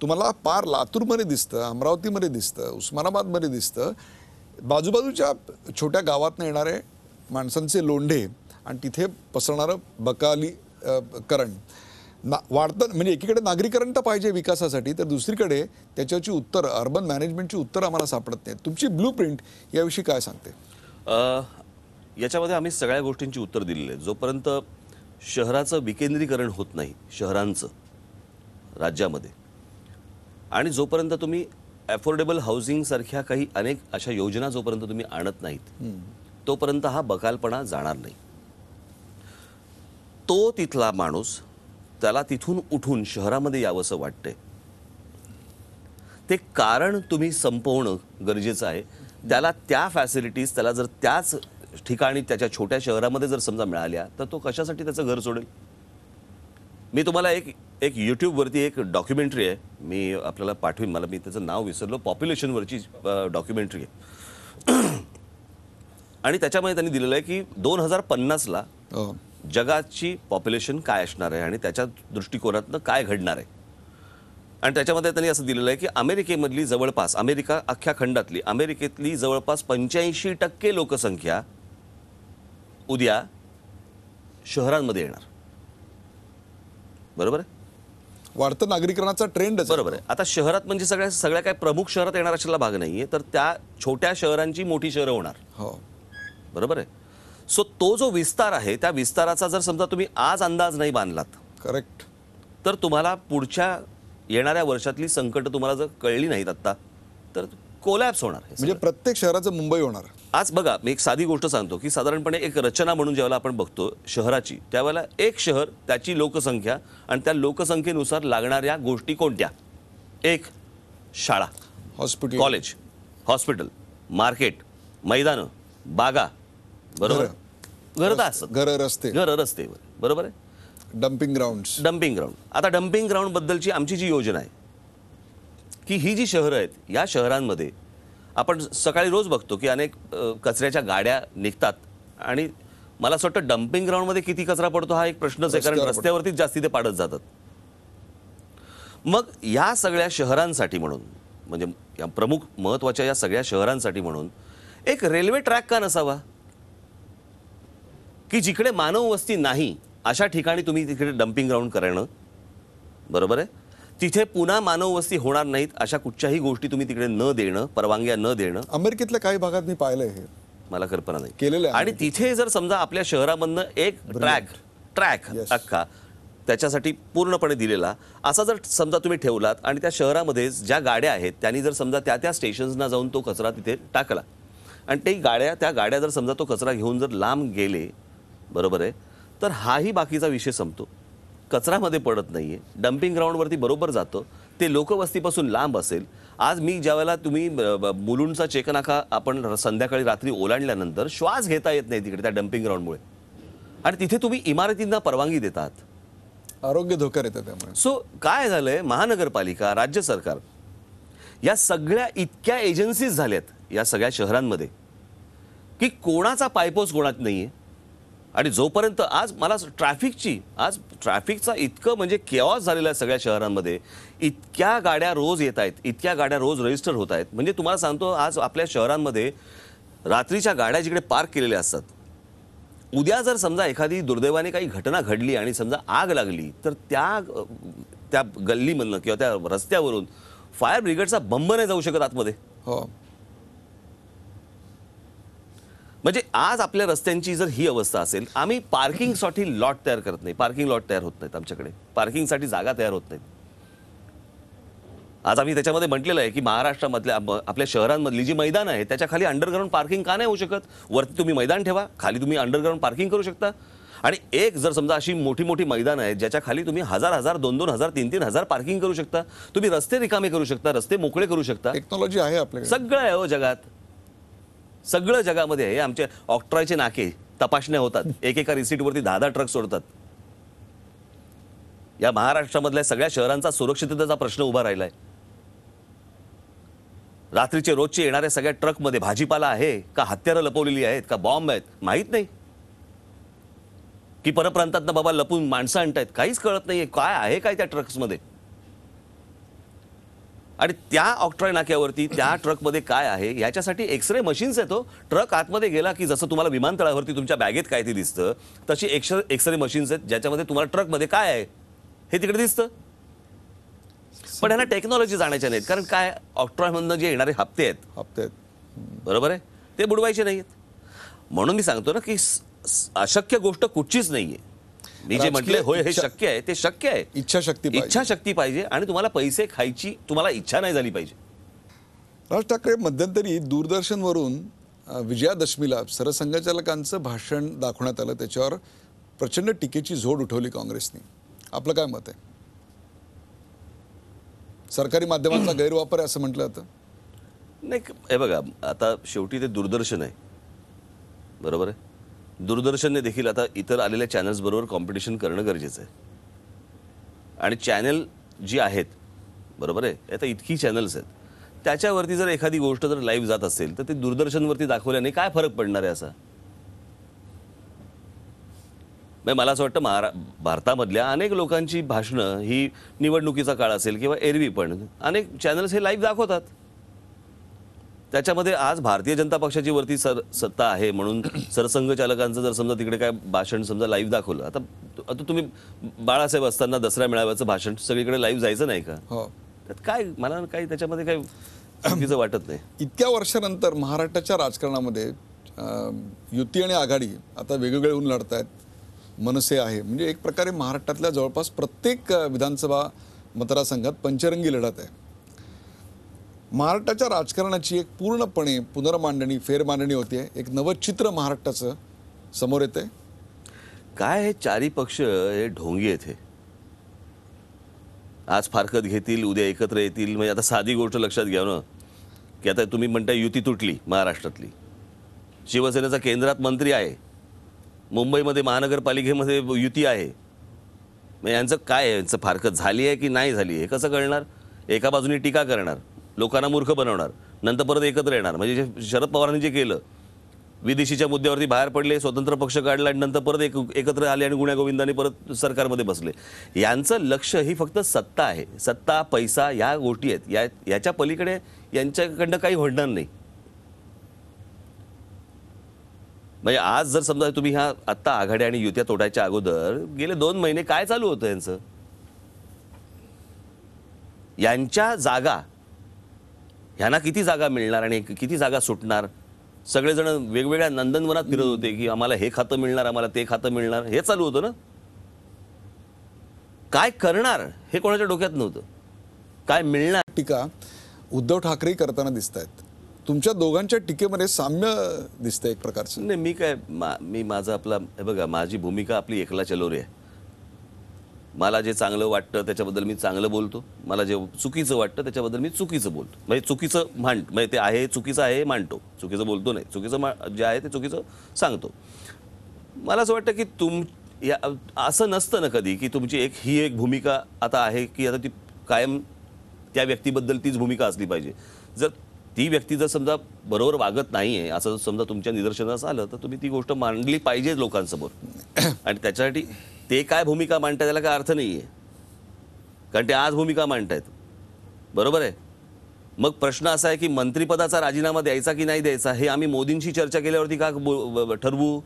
S1: तुम्हाला पार लातूरमध्ये दिसतं, अमरावतीमध्ये दिसतं, उस्मानाबादमध्ये दिसतं. बाजूबाजूच्या छोट्या गावातनं येणारे माणसांचे लोंढे आणि तिथे पसरणारं बकालीकरण वाढतं. म्हणजे एकीकडे नागरीकरण तर पाहिजे विकासासाठी, तर दुसरीकडे त्याच्याची उत्तर अर्बन मॅनेजमेंटची उत्तर आम्हाला सापडत नाही. तुमची ब्लू प्रिंट याविषयी काय सांगते?
S2: याच्यामध्ये आम्ही सगळ्या गोष्टींची उत्तर दिलेली आहे. जोपर्यंत शहराचं विकेंद्रीकरण होत नाही शहरांचं राज्यामध्ये, आणि जोपर्यंत तुम्ही अफोर्डेबल हाऊसिंग सारख्या काही अनेक अशा योजना जोपर्यंत तुम्ही आणत नाहीत तोपर्यंत हा बकालपणा जाणार नाही. तो तिथला माणूस त्याला तिथून उठून शहरामध्ये यावंसं वाटतंय, ते कारण तुम्ही संपवणं गरजेचं आहे. त्याला त्या फॅसिलिटीज त्याला जर त्याच ठिकाणी त्याच्या छोट्या शहरामध्ये जर समजा मिळाल्या तर तो कशासाठी त्याचं घर सोडेल? मी तुम्हाला एक यूट्यूबवरती एक डॉक्युमेंटरी आहे, मी आपल्याला पाठवीन, मला मी त्याचं नाव विसरलो, पॉप्युलेशनवरची डॉक्युमेंटरी आहे. आणि त्याच्यामध्ये त्यांनी दिलेलं आहे की 2050ला जगाची पॉप्युलेशन काय असणार आहे आणि त्याच्या दृष्टिकोनातनं काय घडणार आहे. आणि त्याच्यामध्ये त्यांनी असं दिलेलं आहे की अमेरिकेमधली जवळपास, अमेरिका अख्ख्या खंडातली अमेरिकेतली जवळपास 85% लोकसंख्या उद्या शहरांमध्ये येणार. बरोबर आहे?
S1: वाढतं नागरीकरणाचा ट्रेंड
S2: बरोबर आहे. आता शहरात म्हणजे सगळ्या काय प्रमुख शहरात येणार अशाला भाग नाहीये, तर त्या छोट्या शहरांची मोठी शहरं होणार.
S1: हो,
S2: बरोबर आहे. सो तो जो विस्तार आहे त्या विस्ताराचा जर समजा तुम्ही आज अंदाज नाही बांधलात,
S1: करेक्ट,
S2: तर तुम्हाला पुढच्या येणाऱ्या वर्षातली संकट तुम्हाला जर कळली नाहीत आता तर कोलॅप्स होणार.
S1: म्हणजे प्रत्येक शहराचं मुंबई होणार.
S2: आज बघा, मी एक साधी गोष्ट सांगतो की साधारणपणे एक रचना म्हणून ज्यावेळेला आपण बघतो शहराची, त्यावेळेला एक शहर, त्याची लोकसंख्या आणि त्या लोकसंख्येनुसार लागणाऱ्या गोष्टी कोणत्या? एक, शाळा,
S1: हॉस्पिटल,
S2: कॉलेज, हॉस्पिटल, मार्केट, मैदानं, बागा, बरोबर, घर तर असतात,
S1: घर,
S2: रस्ते, बरोबर आहे,
S1: डम्पिंग ग्राउंड.
S2: आता डम्पिंग ग्राउंड बद्दलची आमची जी योजना आहे की ही जी शहरं आहेत या शहरांमध्ये आपण सकाळी रोज बघतो की अनेक कचऱ्याच्या गाड्या निघतात आणि मला असं वाटतं डम्पिंग ग्राउंडमध्ये किती कचरा पडतो हा एक प्रश्नच आहे, कारण रस्त्यावरतीच जास्ती ते पाडत जातात. मग या सगळ्या शहरांसाठी म्हणून, म्हणजे या प्रमुख महत्त्वाच्या या सगळ्या शहरांसाठी म्हणून एक रेल्वे ट्रॅक का नसावा की जिकडे मानव वस्ती नाही अशा ठिकाणी तुम्ही तिकडे डम्पिंग ग्राउंड करणं. बरोबर आहे? तिथे पुन्हा मानव वस्ती होणार नाहीत अशा कुठच्याही गोष्टी तुम्ही तिकडे न देणं, परवानग्या न देणं.
S1: अमेरिकेतल्या काही भागात मी पाहिलंय, हे
S2: मला कल्पना नाही
S1: केलेलं आहे.
S2: आणि तिथे जर समजा आपल्या शहरामधनं एक ट्रॅक अख्खा त्याच्यासाठी पूर्णपणे दिलेला असा जर समजा तुम्ही ठेवलात आणि त्या शहरामध्ये ज्या गाड्या आहेत त्यांनी जर समजा त्या स्टेशन्सना जाऊन तो कचरा तिथे टाकला आणि त्या गाड्या जर समजा तो कचरा घेऊन जर लांब गेले, बरोबर आहे, तर हाही बाकीचा विषय संपतो. कचरामध्ये पडत नाहीये, डम्पिंग ग्राउंडवरती बरोबर जातं, ते लोकवस्तीपासून लांब असेल. आज मी ज्यावेळेला तुम्ही मुलुंडचा चेकनाका आपण संध्याकाळी रात्री ओलांडल्यानंतर श्वास घेता येत नाही तिकडे त्या डम्पिंग ग्राउंडमुळे, आणि तिथे तुम्ही इमारतींना परवानगी देतात,
S1: आरोग्य धोक्यात येतं त्यामुळे.
S2: सो काय झालंय, महानगरपालिका, राज्य सरकार या सगळ्या इतक्या एजन्सीज झाल्यात या सगळ्या शहरांमध्ये की कोणाचा पायपोस कोणात नाहीये. आणि जोपर्यंत आज ट्रॅफिकचा इतकं म्हणजे केऑस झालेला आहे सगळ्या शहरांमध्ये, इतक्या गाड्या रोज येत आहेत, इतक्या गाड्या रोज रजिस्टर होत आहेत. म्हणजे तुम्हाला सांगतो, आज आपल्या शहरांमध्ये रात्रीच्या गाड्या जिकडे पार्क केलेल्या असतात, उद्या जर समजा एखादी दुर्दैवाने काही घटना घडली आणि समजा आग लागली तर त्या गल्लीमधनं किंवा त्या रस्त्यावरून फायर ब्रिगेडचा बंब नाही जाऊ शकत आतमध्ये.
S1: हो,
S2: म्हणजे आज आपल्या रस्त्यांची जर ही अवस्था असेल, आम्ही पार्किंगसाठी लॉट तयार करत नाही, पार्किंग लॉट तयार होत नाहीत आमच्याकडे, पार्किंगसाठी जागा तयार होत नाहीत. आज आम्ही त्याच्यामध्ये म्हटलेलं आहे की महाराष्ट्रामधल्या आपल्या शहरांमधली जी मैदान आहे त्याच्या खाली अंडरग्राऊंड पार्किंग का नाही होऊ शकत? वरती तुम्ही मैदान ठेवा, खाली तुम्ही अंडरग्राऊंड पार्किंग करू शकता. आणि एक जर समजा अशी मोठी मोठी मैदान आहेत ज्याच्या खाली तुम्ही 1000 2,000 3,000 पार्किंग करू शकता, तुम्ही रस्ते रिकामे करू शकता, रस्ते मोकळे करू शकता.
S1: टेक्नॉलॉजी आहे आपल्याकडे.
S2: सगळं आहे हो जगात, सगळं जगामध्ये आहे. आमचे ऑक्ट्रॉयचे नाके तपासण्या होतात, एकेका रिसीटवरती 10 ट्रक सोडतात. या महाराष्ट्रामधल्या सगळ्या शहरांचा सुरक्षिततेचा प्रश्न उभा राहिलाय. रात्रीचे रोजचे येणाऱ्या सगळ्या ट्रकमध्ये भाजीपाला आहे का, हत्यारं लपवलेली आहेत का, बॉम्ब आहेत, माहीत नाही. की परप्रांतातनं बाबा लपून माणसं आणतायत, काहीच कळत नाहीये काय आहे काय त्या ट्रक्समध्ये. आणि त्या ऑक्ट्रॉय नाक्यावरती त्या ट्रकमध्ये काय आहे याच्यासाठी एक्सरे मशीन्स आहेत. ट्रक आतमध्ये गेला की जसं तुम्हाला विमानतळावरती तुमच्या बॅगेत काय ते दिसतं, तशी एक्सरे मशीन्स आहेत ज्याच्यामध्ये तुम्हाला ट्रकमध्ये काय आहे हे तिकडे दिसतं. पण यांना टेक्नॉलॉजी जाण्याच्या नाहीत, कारण काय ऑक्ट्रॉयमधनं जे येणारे हप्ते आहेत, बरोबर आहे, ते बुडवायचे नाहीत. म्हणून मी सांगतो ना की अशक्य गोष्ट कुठचीच नाहीये. मी जे म्हटले होय हे शक्य आहे, ते शक्य आहे. इच्छाशक्ती पाहिजे आणि तुम्हाला पैसे खायची तुम्हाला इच्छा नाही झाली पाहिजे.
S1: राज ठाकरे मध्यंतरी दूरदर्शनवरून विजयादशमीला सरसंघचालकांचं भाषण दाखवण्यात आलं, त्याच्यावर प्रचंड टीकेची झोड उठवली काँग्रेसने. आपलं काय मत आहे? सरकारी माध्यमांचा गैरवापर आहे असं म्हटलं जातं.
S2: नाही, हे बघा, आता शेवटी ते दूरदर्शन आहे, बरोबर आहे. दूरदर्शनने देखील आता इतर आलेल्या चॅनल्स बरोबर कॉम्पिटिशन करणं गरजेचं आहे. आणि चॅनल जी आहेत, बरोबर आहे, आता इतकी चॅनल्स आहेत, त्याच्यावरती जर एखादी गोष्ट जर लाईव्ह जात असेल तर ते दूरदर्शनवरती दाखवल्याने काय फरक पडणार आहे असा? मला असं वाटतं भारतामधल्या अनेक लोकांची भाषणं ही निवडणुकीचा काळ असेल किंवा एरवी पण अनेक चॅनल्स हे लाईव्ह दाखवतात. त्याच्यामध्ये आज भारतीय जनता पक्षाची वरती सत्ता आहे म्हणून सरसंघचालकांचं जर समजा तिकडे काय भाषण समजा लाईव्ह दाखवलं, आता तुम्ही बाळासाहेब असताना दसरा मेळाव्याचं भाषण सगळीकडे लाईव्ह जायचं नाही का? त्यात काय, मला काही त्याच्यामध्ये काही चुकीचं वाटत नाही.
S1: इतक्या वर्षानंतर महाराष्ट्राच्या राजकारणामध्ये युती आणि आघाडी आता वेगवेगळे होऊन लढत आहेत. मनसे आहे, म्हणजे एक प्रकारे महाराष्ट्रातल्या जवळपास प्रत्येक विधानसभा मतदारसंघात पंचरंगी लढत आहे. महाराष्ट्राच्या राजकारणाची एक पूर्णपणे पुनर्मांडणी, फेरमांडणी होते. एक नवं चित्र महाराष्ट्राचं समोर येते.
S2: काय हे चारी पक्ष हे ढोंगी आहेत. हे आज फारकत घेतील, उद्या एकत्र येतील. म्हणजे आता साधी गोष्ट लक्षात घ्या ना, की आता तुम्ही म्हणताय युती तुटली महाराष्ट्रातली, शिवसेनेचा केंद्रात मंत्री आहे, मुंबईमध्ये महानगरपालिकेमध्ये युती आहे. मग यांचं काय आहे, यांचं फारकत झाली आहे की नाही झाली हे कसं कळणार? एका बाजूने टीका करणार, लोकांना मूर्ख बनवणार, नंतर परत एकत्र येणार. म्हणजे जे शरद पवारांनी जे केलं, विदेशीच्या मुद्द्यावरती बाहेर पडले, स्वतंत्र पक्ष काढला आणि नंतर परत एकत्र आले आणि गुण्यागोविंदाने परत सरकारमध्ये बसले. यांचं लक्ष ही फक्त सत्ता आहे. सत्ता, पैसा या गोष्टी आहेत. याच्या पलीकडे यांच्याकडनं काही घडणार नाही. म्हणजे आज जर समजा तुम्ही ह्या आत्ता आघाड्या आणि युत्या तोडायच्या अगोदर गेले 2 महिने काय चालू होतं यांचं? यांच्या जागा, ह्यांना किती जागा मिळणार आणि किती जागा सुटणार? सगळेजण वेगवेगळ्या नंदनवनात फिरत होते की आम्हाला हे खातं मिळणार, आम्हाला ते खातं मिळणार, हे चालू होतं ना. काय करणार हे कोणाच्या डोक्यात नव्हतं. काय मिळणार?
S1: टीका उद्धव ठाकरे करताना दिसत आहेत. तुमच्या दोघांच्या टीकेमध्ये साम्य दिसतंय एक प्रकारचं.
S2: नाही, मी माझं आपला, हे बघा, माझी भूमिका आपली एकला चलोरे आहे. मला जे चांगलं वाटतं त्याच्याबद्दल मी चांगलं बोलतो, मला जे चुकीचं वाटतं त्याच्याबद्दल मी चुकीचं बोलतो. म्हणजे चुकीचं म्हणजे ते आहे, चुकीचं आहे हे मांडतो, चुकीचं बोलतो नाही. चुकीचं जे आहे ते चुकीचं सांगतो. मला असं वाटतं की असं नसतं ना कधी की तुमची एक भूमिका आता आहे की आता ती कायम त्या व्यक्तीबद्दल तीच भूमिका असली पाहिजे. जर ती व्यक्ती जर समजा बरोबर वागत नाहीये असं समजा तुमच्या निदर्शनास आलं तर तुम्ही ती गोष्ट मांडली पाहिजे लोकांसमोर. आणि त्याच्यासाठी ते काय भूमिका मांडताय त्याला काय अर्थ नाहीये, कारण ते आज भूमिका मांडतायत, बरोबर आहे. मग प्रश्न असा आहे की मंत्रिपदाचा राजीनामा द्यायचा की नाही द्यायचा हे आम्ही मोदींशी चर्चा केल्यावरती का ठरवू?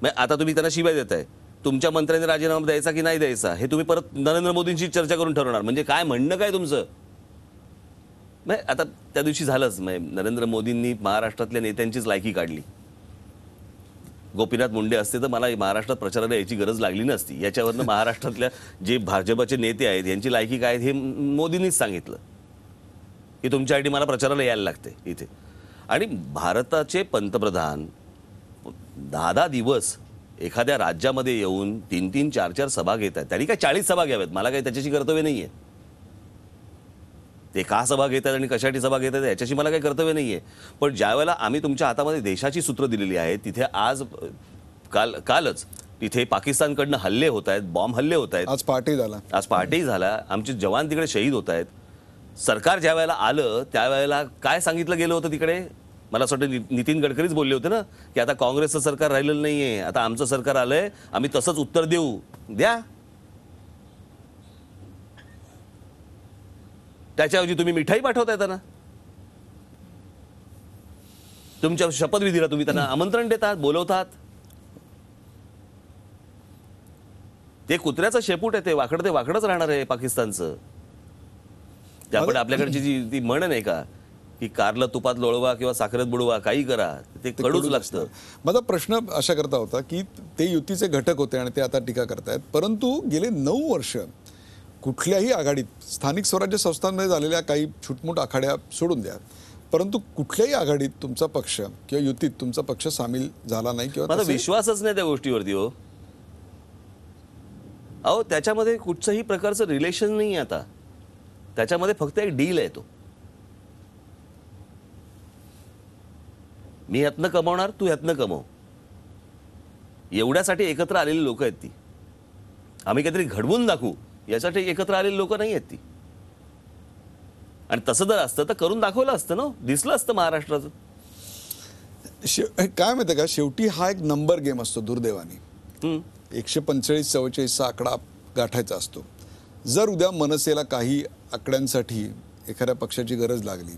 S2: आता तुम्ही त्यांना शिवाय देताय, तुमच्या मंत्र्यांनी राजीनामा द्यायचा की नाही द्यायचा हे तुम्ही परत नरेंद्र मोदींशी चर्चा करून ठरवणार. म्हणजे काय म्हणणं काय तुमचं? आता त्या दिवशी झालंच, नरेंद्र मोदींनी महाराष्ट्रातल्या नेत्यांचीच लायकी काढली. गोपीनाथ मुंडे असते तर मला महाराष्ट्रात प्रचाराला यायची गरज लागली नसती. याच्यावरनं महाराष्ट्रातल्या जे भाजपचे नेते आहेत यांची लायकी काय हे मोदींनीच सांगितलं. की तुमच्यासाठी मला प्रचाराला यायला लागते इथे. आणि भारताचे पंतप्रधान 10 दिवस एखाद्या राज्यामध्ये येऊन 3 4 सभा घेत आहेत. त्यांनी काय 40 सभा घ्याव्यात, मला काही त्याच्याशी कर्तव्य नाही आहे. ते का सभा घेत आहेत आणि कशासाठी सभा घेत आहेत याच्याशी मला काही कर्तव्य नाही आहे. पण ज्या वेळेला आम्ही तुमच्या हातामध्ये देशाची सूत्र दिलेली आहेत, तिथे आज कालच तिथे पाकिस्तानकडनं हल्ले होत आहेत, बॉम्ब हल्ले होत आहेत.
S1: आज पहाटेही झाला. आमचे जवान तिकडे शहीद होत आहेत. सरकार ज्या वेळेला आलं त्यावेळेला काय सांगितलं गेलं होतं तिकडे? मला असं वाटतं नितीन गडकरीच बोलले होते ना की आता काँग्रेसचं सरकार राहिलेलं नाहीये, आता आमचं सरकार आलंय, आम्ही तसंच उत्तर देऊ. द्या. त्याच्याऐवजी तुम्ही मिठाई पाठवताय त्यांना, तुमच्या शपथविधीला तुम्ही त्यांना आमंत्रण देतात, बोलवतात. ते कुत्र्याचं शेपूट आहे, ते वाकडच राहणार आहे पाकिस्तानचं. त्यामुळे आपल्याकडची जी ती म्हण नाही का की कारलं तुपात लोळवा किंवा साखरेत बुडवा, काही करा, ते कडूच लागतं. माझा प्रश्न अशा करता होता की ते युतीचे घटक होते आणि ते आता टीका करतायत, परंतु गेले 9 वर्ष कुठल्याही आघाडीत, स्थानिक स्वराज्य संस्थांमध्ये झालेल्या काही छुटमुट आखाड्या सोडून द्या, परंतु कुठल्याही आघाडीत तुमचा पक्ष किंवा युतीत तुमचा पक्ष सामील झाला नाही किंवा
S2: माझा विश्वासच नाही त्या गोष्टीवरती. हो अहो, त्याच्यामध्ये कुठचंही प्रकारचं रिलेशन नाही आता. त्याच्यामध्ये फक्त एक डील आहे. तो मी यातनं कमावणार, तू यातनं कमव, एवढ्यासाठी एकत्र आलेली लोक आहेत ती. आम्ही काहीतरी घडवून दाखवू यासाठी एकत्र आलेली लोक नाही आहेत ती. आणि तसं जर असतं तर करून दाखवलं असतं ना, दिसलं असतं महाराष्ट्राचं.
S1: काय माहिती का, शेवटी हा एक नंबर गेम असतो दुर्दैवाने. 145-44चा आकडा गाठायचा असतो. जर उद्या मनसेला काही आकड्यांसाठी एखाद्या पक्षाची गरज लागली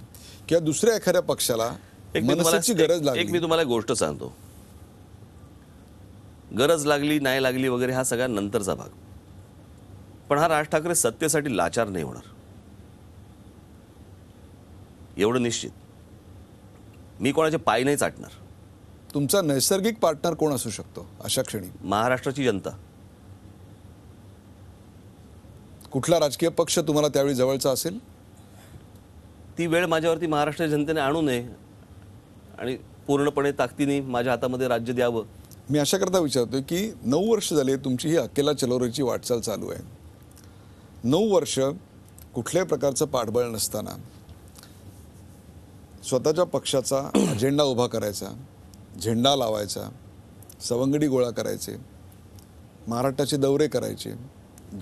S1: किंवा दुसऱ्या एखाद्या पक्षाला मनसेची गरज लागली,
S2: मी तुम्हाला एक गोष्ट सांगतो. गरज लागली नाही लागली वगैरे हा सगळ्या नंतरचा भाग. पण हा राज ठाकरे सत्तेसाठी लाचार नाही होणार, एवढं निश्चित. मी कोणाचे पाय नाही चाटणार.
S1: तुमचा नैसर्गिक पार्टनर कोण असू शकतो अशा क्षणी?
S2: महाराष्ट्राची जनता.
S1: कुठला राजकीय पक्ष तुम्हाला त्यावेळी जवळचा असेल?
S2: ती वेळ माझ्यावरती महाराष्ट्र जनतेने आणू नये आणि पूर्णपणे ताकदीने माझ्या हातामध्ये राज्य द्यावं.
S1: मी अशा करता विचारतोय की 9 वर्ष झाले तुमची ही अकेला चलोरेची वाटचाल चालू आहे. 9 वर्ष कुठल्याही प्रकारचं पाठबळ नसताना स्वतःच्या पक्षाचा अजेंडा उभा करायचा, झेंडा लावायचा, सवंगडी गोळा करायचे, महाराष्ट्राचे दौरे करायचे,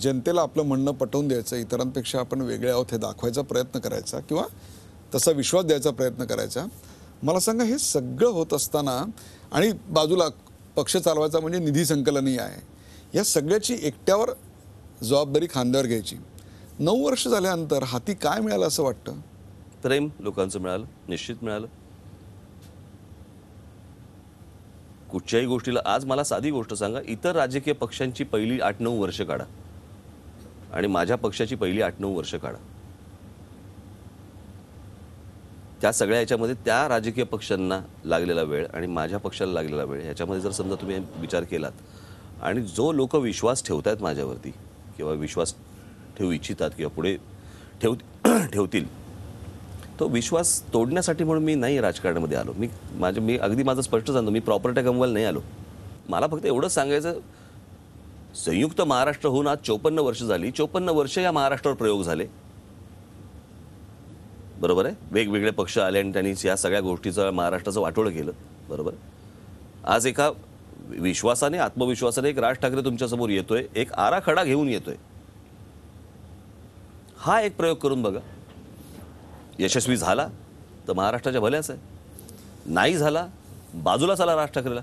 S1: जनतेला आपलं म्हणणं पटवून द्यायचं, इतरांपेक्षा आपण वेगळे आहोत हे दाखवायचा प्रयत्न करायचा किंवा तसा विश्वास द्यायचा प्रयत्न करायचा. मला सांगा, हे सगळं होत असताना आणि बाजूला पक्ष चालवायचा म्हणजे निधी संकलनही आहे, या सगळ्याची एकट्यावर जबाबदारी खांद्यावर घ्यायची. 9 वर्ष झाल्यानंतर हाती काय मिळालं असं वाटतं?
S2: प्रेम लोकांचं मिळालं, निश्चित मिळालं. कुठच्याही गोष्टीला आज मला साधी गोष्ट सांगा, इतर राजकीय पक्षांची पहिली 8-9 वर्ष काढा आणि माझ्या पक्षाची पहिली 8-9 वर्ष काढा. त्या सगळ्या याच्यामध्ये त्या राजकीय पक्षांना लागलेला वेळ आणि माझ्या पक्षाला लागलेला वेळ ह्याच्यामध्ये जर समजा तुम्ही विचार केलात आणि जो लोक विश्वास ठेवतात माझ्यावरती किंवा विश्वास ठेवू इच्छितात किंवा पुढे ठेवतील, तो विश्वास तोडण्यासाठी म्हणून मी नाही राजकारणामध्ये आलो. मी अगदी माझं स्पष्ट सांगतो, मी प्रॉपर्टी कमवायला नाही आलो. मला फक्त एवढंच सांगायचं, संयुक्त महाराष्ट्र होऊन आज 54 वर्ष झाली. 54 वर्ष या महाराष्ट्रावर प्रयोग झाले, बरोबर आहे. वेगवेगळे पक्ष आले आणि त्यांनी या सगळ्या गोष्टीचं महाराष्ट्राचं वाटोळं केलं, बरोबर. आज एका विश्वासाने, आत्मविश्वासाने एक राज ठाकरे तुमच्यासमोर येतोय, एक आराखडा घेऊन येतोय. हा एक प्रयोग करून बघा. यशस्वी झाला तर महाराष्ट्राच्या भल्याच आहे, नाही झाला बाजूला चला राज ठाकरेला.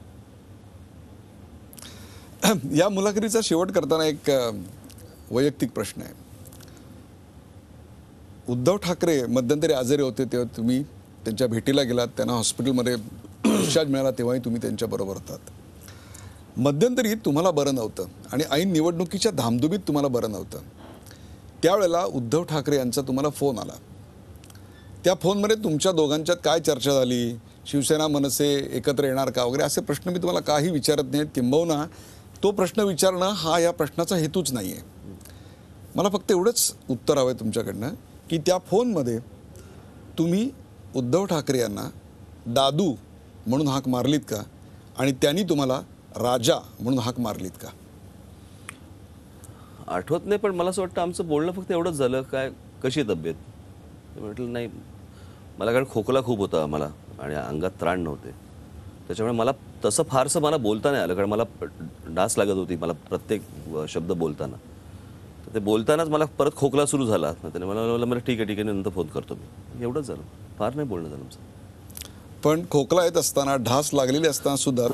S1: या मुलाखतीचा शेवट करताना एक वैयक्तिक प्रश्न आहे. उद्धव ठाकरे मध्यंतरी आजारी होते तेव्हा तुम्ही त्यांच्या भेटीला गेलात, त्यांना हॉस्पिटलमध्ये डिस्चार्ज मिळाला तेव्हाही तुम्ही त्यांच्याबरोबर होतात. मध्यंतरी तुम्हाला बरं नव्हतं आणि ऐन निवडणुकीच्या धामधुमीत तुम्हाला बरं नव्हतं. त्यावेळेला उद्धव ठाकरे यांचा तुम्हाला फोन आला. त्या फोनमध्ये तुमच्या दोघांच्यात काय चर्चा झाली, शिवसेना मनसे एकत्र येणार का वगैरे असे प्रश्न मी तुम्हाला काही विचारत नाहीत. किंबहुना तो प्रश्न विचारणं हा या प्रश्नाचा हेतूच नाही आहे. मला फक्त एवढंच उत्तर हवं आहे तुमच्याकडनं की त्या फोनमध्ये तुम्ही उद्धव ठाकरे यांना दादू म्हणून हाक मारलीत का आणि त्यांनी तुम्हाला राजा म्हणून हाक मारलीत का?
S2: आठवत नाही, पण मला असं वाटतं आमचं बोलणं फक्त एवढंच झालं, काय कशी तब्येत? म्हटलं नाही, मला कारण खोकला खूप होता मला आणि अंगात त्राण नव्हते, त्याच्यामुळे मला तसं फारसं मला बोलता नाही आलं, कारण मला डास लागत होती मला प्रत्येक शब्द बोलताना. तर ते बोलतानाच मला परत खोकला सुरू झाला. त्याने मला ठीक आहे नंतर फोन करतो मी, एवढंच झालं, फार नाही बोलणं झालं आमचं.
S1: पण खोकला येत असताना, ढास लागलेले असताना सुद्धा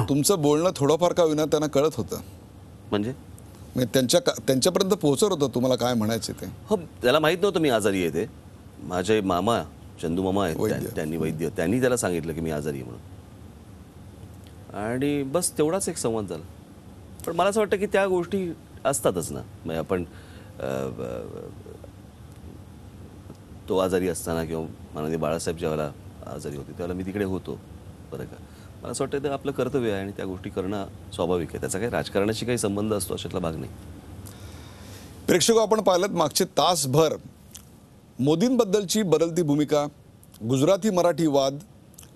S1: तुमचं बोलणं थोडंफार का विना त्यांना कळत होतं.
S2: म्हणजे
S1: त्यांच्यापर्यंत पोहोचत होतं तुम्हाला काय म्हणायचे ते.
S2: हो, त्याला माहीत नव्हतं मी आजारी आहे ते. माझे मामा चंदू मामा आहेत,
S1: वैद्य.
S2: त्यांनी त्याला सांगितलं की मी आजारी आहे म्हणून, आणि बस तेवढाच एक संवाद झाला. पण मला असं वाटतं की त्या गोष्टी असतातच ना, म्हणजे आपण तो आजारी असताना किंवा माननीय बाळासाहेब ज्यावेळेला आजारी होते त्यावेळेला मी तिकडे होतो, बरं का. मला असं वाटतं ते आपलं कर्तव्य आहे आणि त्या गोष्टी करणं स्वाभाविक आहे, त्याचा काही राजकारणाशी काही संबंध असतो अशातला भाग नाही.
S1: प्रेक्षक, आपण पाहिलं मागचे तासभर मोदींबद्दलची बदलती भूमिका, गुजराती मराठी वाद,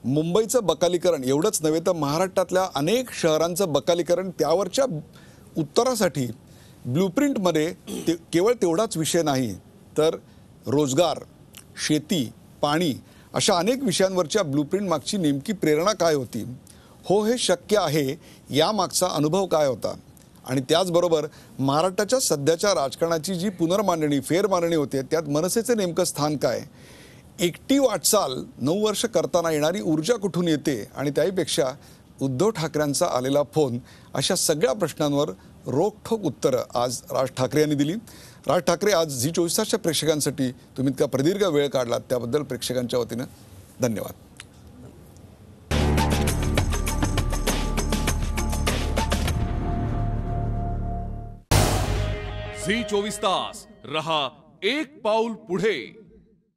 S1: मुंबईचं बकालीकरण, एवढंच नव्हे तर महाराष्ट्रातल्या अनेक शहरांचं बकालीकरण, त्यावरच्या उत्तरासाठी ब्लूप्रिंटमध्ये केवळ तेवढाच विषय नाही तर रोजगार, शेती, पाणी अशा अनेक विषयांवरच्या ब्लूप्रिंट मागची नेमकी प्रेरणा काय होती, हो हे शक्य आहे यामागचा अनुभव काय होता, आणि त्याचबरोबर महाराष्ट्राच्या सध्याच्या राजकारणाची जी पुनर्मांडणी, फेरमांडणी होते त्यात मनसेचं नेमकं स्थान काय, एकटी वाटचाल 9 वर्ष करताना येणारी ऊर्जा कुठून येते, आणि त्याहीपेक्षा उद्धव ठाकरेंचा आलेला फोन, अशा सगळ्या प्रश्नांवर रोखठोक उत्तरं आज राज ठाकरे यांनी दिली. राज ठाकरे, आज झी 24 तासच्या प्रेक्षकांसाठी तुम्ही इतका प्रदीर्घ वेळ काढलात त्याबद्दल प्रेक्षकांच्या वतीनं धन्यवाद.
S3: झी 24 तास रहा एक पाऊल पुढे.